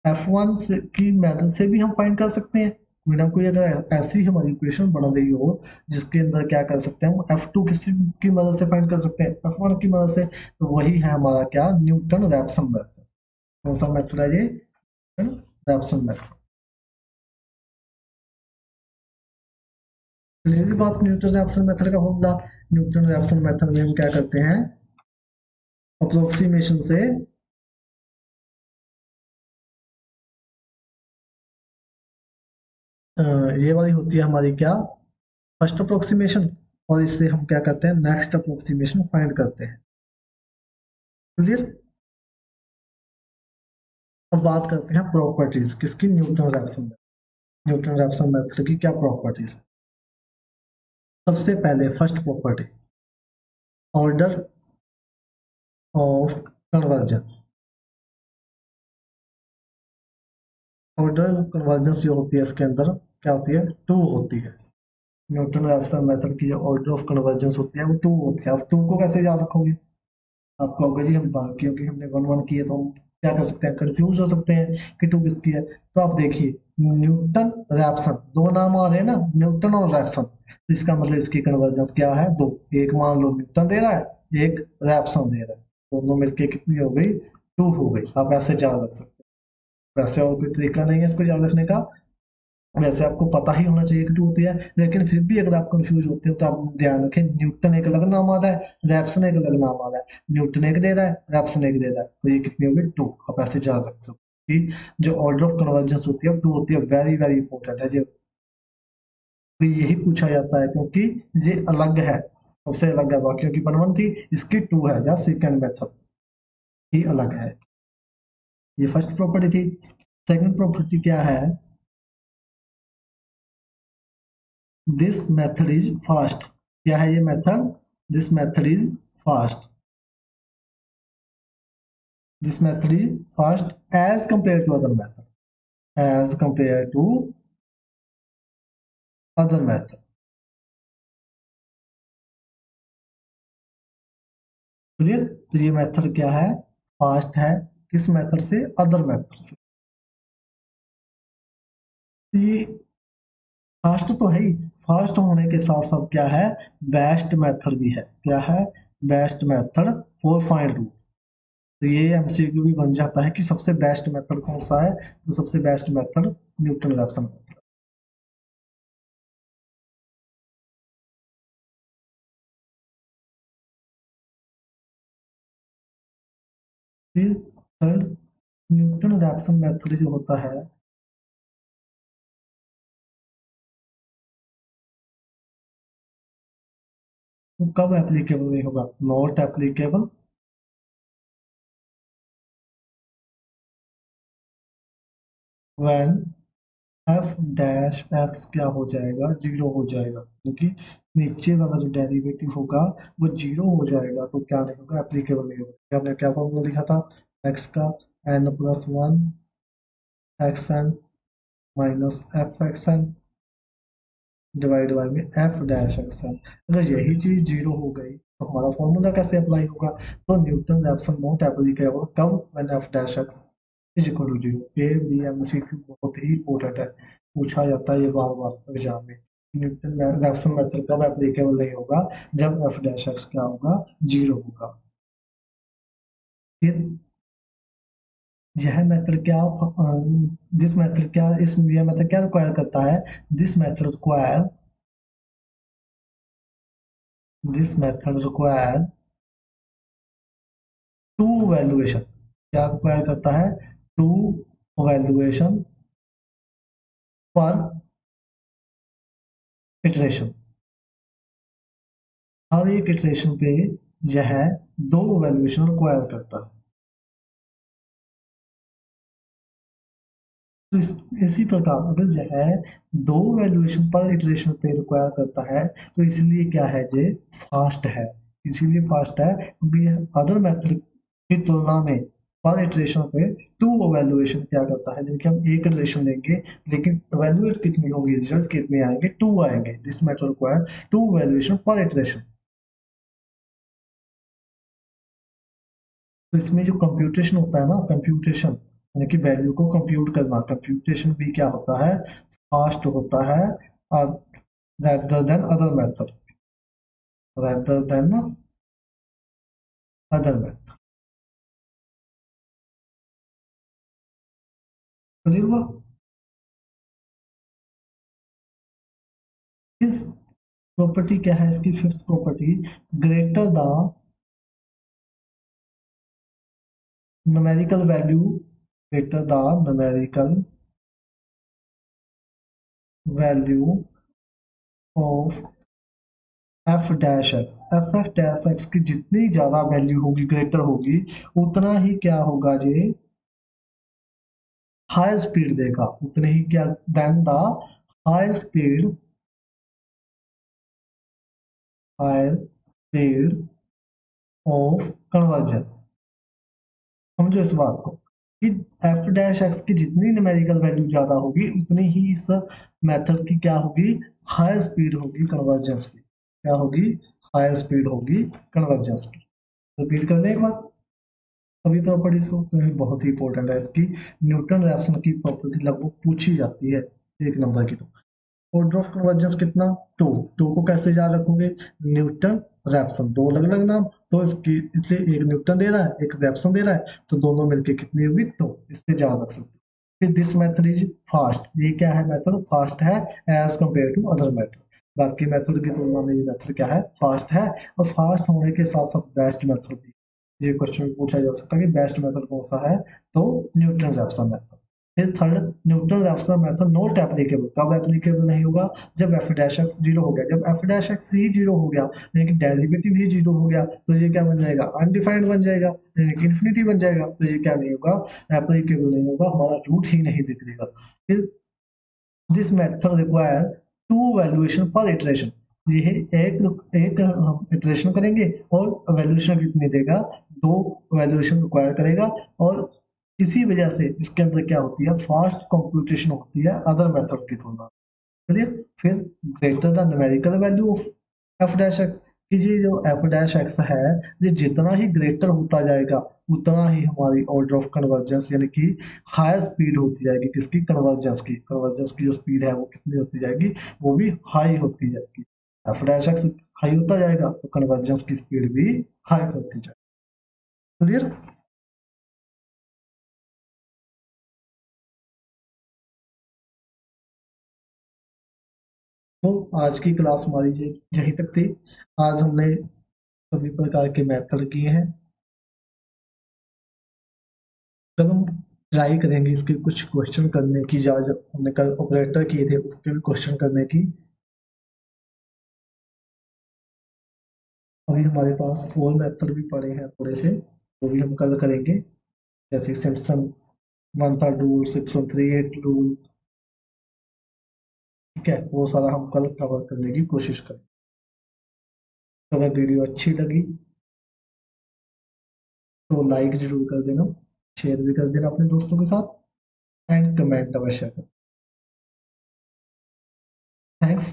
एफ वन से की मेथड से भी हम फाइंड कर सकते हैं। कोई ना कोई अगर ऐसी हमारी इक्वेशन बन रही हो जिसके अंदर क्या कर सकते हैं, हम एफ टू किसी की मदद से फाइंड कर सकते हैं, एफ वन की मदद से। तो वही है हमारा क्या, न्यूटन रैप्सन मेथड। कौन सा मेथड है ये, न्यूटन रैप्सन मेथड। पहली बात, न्यूटन रैप्सन मेथड का फॉर्मूला। न्यूटन रैप्सन मेथड में हम क्या करते हैं, अप्रोक्सीमेशन से ये वाली होती है हमारी क्या, फर्स्ट अप्रोक्सीमेशन, और इससे हम क्या करते हैं, नेक्स्ट अप्रोक्सीमेशन फाइंड करते हैं। क्लियर। अब बात करते हैं प्रॉपर्टीज किसकी, Newton Raphson. Newton Raphson method की क्या प्रॉपर्टीज है। सबसे पहले first property, order of convergence. Order convergence जो होती है इसके अंदर क्या होती है, टू होती है। न्यूटन रैप्सन मेथड की जो ऑर्डर ऑफ कन्वर्जेंस होती है वो टू होती है। अब टू को कैसे याद रखोगे, आप कहोगे जी हम क्योंकि हमने वन वन किए तो हम क्या कर सकते हैं, कंफ्यूज हो सकते हैं कि टू किसकी है। तो आप देखिए, न्यूटन रैप्सन, दो नाम आ रहे हैं ना, न्यूटन और रैप्सन, तो इसका मतलब इसकी कन्वर्जेंस क्या है, दो। एक मान लो न्यूटन दे रहा है, एक रैप्सन दे रहा है, दोनों मिलके कितनी हो गई, टू हो गई। आप ऐसे याद रख सकते हैं। वैसे और कोई तरीका नहीं है इसको याद रखने का, वैसे आपको पता ही होना चाहिए कि टू होती है, लेकिन फिर भी अगर आप कंफ्यूज होते हो तो आप ध्यान रखें, न्यूटन एक अलग नाम आ रहा है, रैप्सन एक अलग नाम आ रहा है। न्यूटन एक दे रहा है, रैप्सन एक दे रहा है, तो ये कितनी होगी, टू। आप ऐसे याद रख सकते हो कि जो ऑर्डर ऑफ कन्वर्जेंस होती है टू होती है। वेरी वेरी इंपॉर्टेंट है, जो तो यही पूछा जाता है क्योंकि ये अलग है, सबसे अलग है बाकियों की वन वन थी, इसकी टू है, या सेकंड मेथड ही अलग है। ये फर्स्ट प्रॉपर्टी थी। सेकंड प्रॉपर्टी क्या है, दिस मेथड इज फास्ट। क्या है ये method, this method is fast. This method is fast as compare to other method, as compare to other method. Clear. तो ये मेथड क्या है, फास्ट है, किस मेथड से, अदर मेथड से। तो ये फास्ट तो है ही, फास्ट होने के साथ साथ क्या है, बेस्ट मेथड भी है। क्या है, best method for find root. तो ये एमसीक्यू भी बन जाता है कि सबसे बेस्ट मेथड कौन सा है, तो सबसे best method Newton Raphson method. फिर थर्ड, न्यूटन रैप्सन मेथड जो होता है वो कब एप्लीकेबल नहीं होगा, not applicable when f dash x क्या हो जाएगा, जीरो हो जाएगा। क्योंकि नीचे वाला जो डेरिवेटिव होगा वो जीरो हो जाएगा, तो क्या नहीं होगा, एप्लीकेबल नहीं होगा। हमने क्या फॉर्मूला लिखा था, एक्स का n plus one x n minus F x n divide by में एफ डैश एक्स एन। अगर यही चीज जीरो हो गई तो हमारा फॉर्मूला कैसे अप्लाई होगा, तो न्यूटन रैप्सन नॉट एप्लीकेबल कब, when f dash x is equal to zero. A b MCQ बहुत ही इंपॉर्टेंट है, पूछा जाता है ये बार बार एग्जाम में। न्यूटन रैप्सन मेथड कब एप्लीकेबल नहीं होगा, जब एफ डैश एक्स क्या होगा, जीरो होगा। फिर यह मेथड क्या, दिस मेथड क्या, इस यह मेथड क्या रिक्वायर करता है, this method require, this method require two evaluation. क्या रिक्वायर करता है, टू वैल्यूएशन पर इटरेशन। हर एक इटरेशन पे यह दो वैल्यूएशन रिक्वायर करता है। तो इसी प्रकार अगर यह दो वैल्यूएशन पर इटरेशन पे रिक्वायर करता है तो इसलिए क्या है, ये फास्ट है। इसीलिए फास्ट है क्योंकि अदर मेथड की तुलना में पर इटरेशन पे टू वैल्यूएशन क्या करता है, जबकि हम एक इटरेशन लेंगे लेकिन वैल्यूएट कितनी होगी, रिजल्ट कितने आएंगे, टू आएंगे। This method require two evaluation per iteration. तो इसमें जो कंप्यूटेशन होता है ना, कंप्यूटेशन यानी कि वैल्यू को कंप्यूट करना, कंप्यूटेशन भी क्या होता है, फास्ट होता है और rather than other method, rather than other method। Clear हुआ? इस प्रॉपर्टी क्या है, इसकी fifth property, greater the numerical value, greater the numerical value of f dash x, f dash x की जितनी ज्यादा वैल्यू होगी, ग्रेटर होगी, उतना ही क्या होगा, ये हायर स्पीड देगा, उतने ही क्या, then the higher speed, higher speed of convergence. समझो इस बात को कि एफ डैश एक्स की जितनी न्यूमेरिकल वैल्यू ज्यादा होगी उतनी ही इस मेथड की क्या होगी, हायर स्पीड होगी कन्वर्जेंस की। क्या होगी, हायर स्पीड होगी कन्वर्जेंस की। रिपीट कर दें एक बार सभी प्रॉपर्टीज को, तो ये बहुत ही इंपॉर्टेंट है। इसकी न्यूटन रैप्सन की प्रॉपर्टी लगभग पूछी जाती है एक नंबर की। तो ऑर्डर ऑफ कन्वर्जेंस कितना, टू। टू को कैसे याद रखोगे, न्यूटन रैप्सन, दो अलग अलग नाम, तो इसकी इसलिए एक न्यूटन दे रहा है एक रैप्सन दे रहा है, तो दोनों मिलके कितनी होगी, तो इससे याद रख सकते हो। फिर दिस मेथड इज फास्ट, ये क्या है, मेथड फास्ट है as compare to other method. बाकी मेथड की तुलना में ये मेथड क्या है, फास्ट है। और फास्ट होने के साथ साथ बेस्ट मेथड भी, ये क्वेश्चन पूछा जा सकता है कि बेस्ट मेथड कौन सा है, तो न्यूटन रैप्सन मेथड। फिर third, Newton Raphson method not applicable, कब एप्लीकेबल नहीं होगा, जब एफ डैश एक्स जीरो हो गया। जब एफ डैश एक्स ही जीरो हो गया यानी कि डेरिवेटिव ही जीरो हो गया तो ये क्या बन जाएगा, अनडिफाइंड बन जाएगा, यानी कि इन्फिनिटी बन जाएगा, तो ये क्या नहीं होगा, एप्लीकेबल नहीं होगा, हमारा रूट ही नहीं दिखेगा। फिर this method require two evaluation per iteration, ये एक एक हम इटरेशन करेंगे और वैल्यूएशन कितनी देगा, दो वैल्यूएशन रिक्वायर करेगा। और इसी वजह से इसके अंदर क्या होती है, फास्ट कंप्यूटेशन होती है अदर मेथड की तुलना। चलिए फिर greater the numerical value of F dash x, कि ये जो एफ डैश एक्स है ये जितना ही ग्रेटर होता जाएगा उतना ही हमारी ऑर्डर ऑफ कन्वर्जेंस यानी कि हायर स्पीड होती जाएगी, किसकी, कन्वर्जेंस की जो स्पीड है वो कितनी होती जाएगी, वो भी हाई होती जाएगी। एफ डैश एक्स हाई होता जाएगा तो कन्वर्जेंस की स्पीड भी हाई होती जाएगी। क्लियर? तो आज की क्लास हमारी यहीं तक थी। आज हमने सभी प्रकार के मेथड किए हैं। कल हम ट्राई करेंगे इसके कुछ क्वेश्चन करने की, या जो हमने कल ऑपरेटर किए थे उसके भी क्वेश्चन करने की। अभी हमारे पास और मेथड भी पड़े हैं थोड़े से, वो भी हम कल करेंगे, जैसे सिम्पसन वन था rule, Simpson three eight rule. ठीक है, वो सारा हम कल कवर करने की कोशिश करें। तो अगर वीडियो अच्छी लगी तो लाइक जरूर कर देना, शेयर भी कर देना अपने दोस्तों के साथ, एंड कमेंट अवश्य करें। थैंक्स।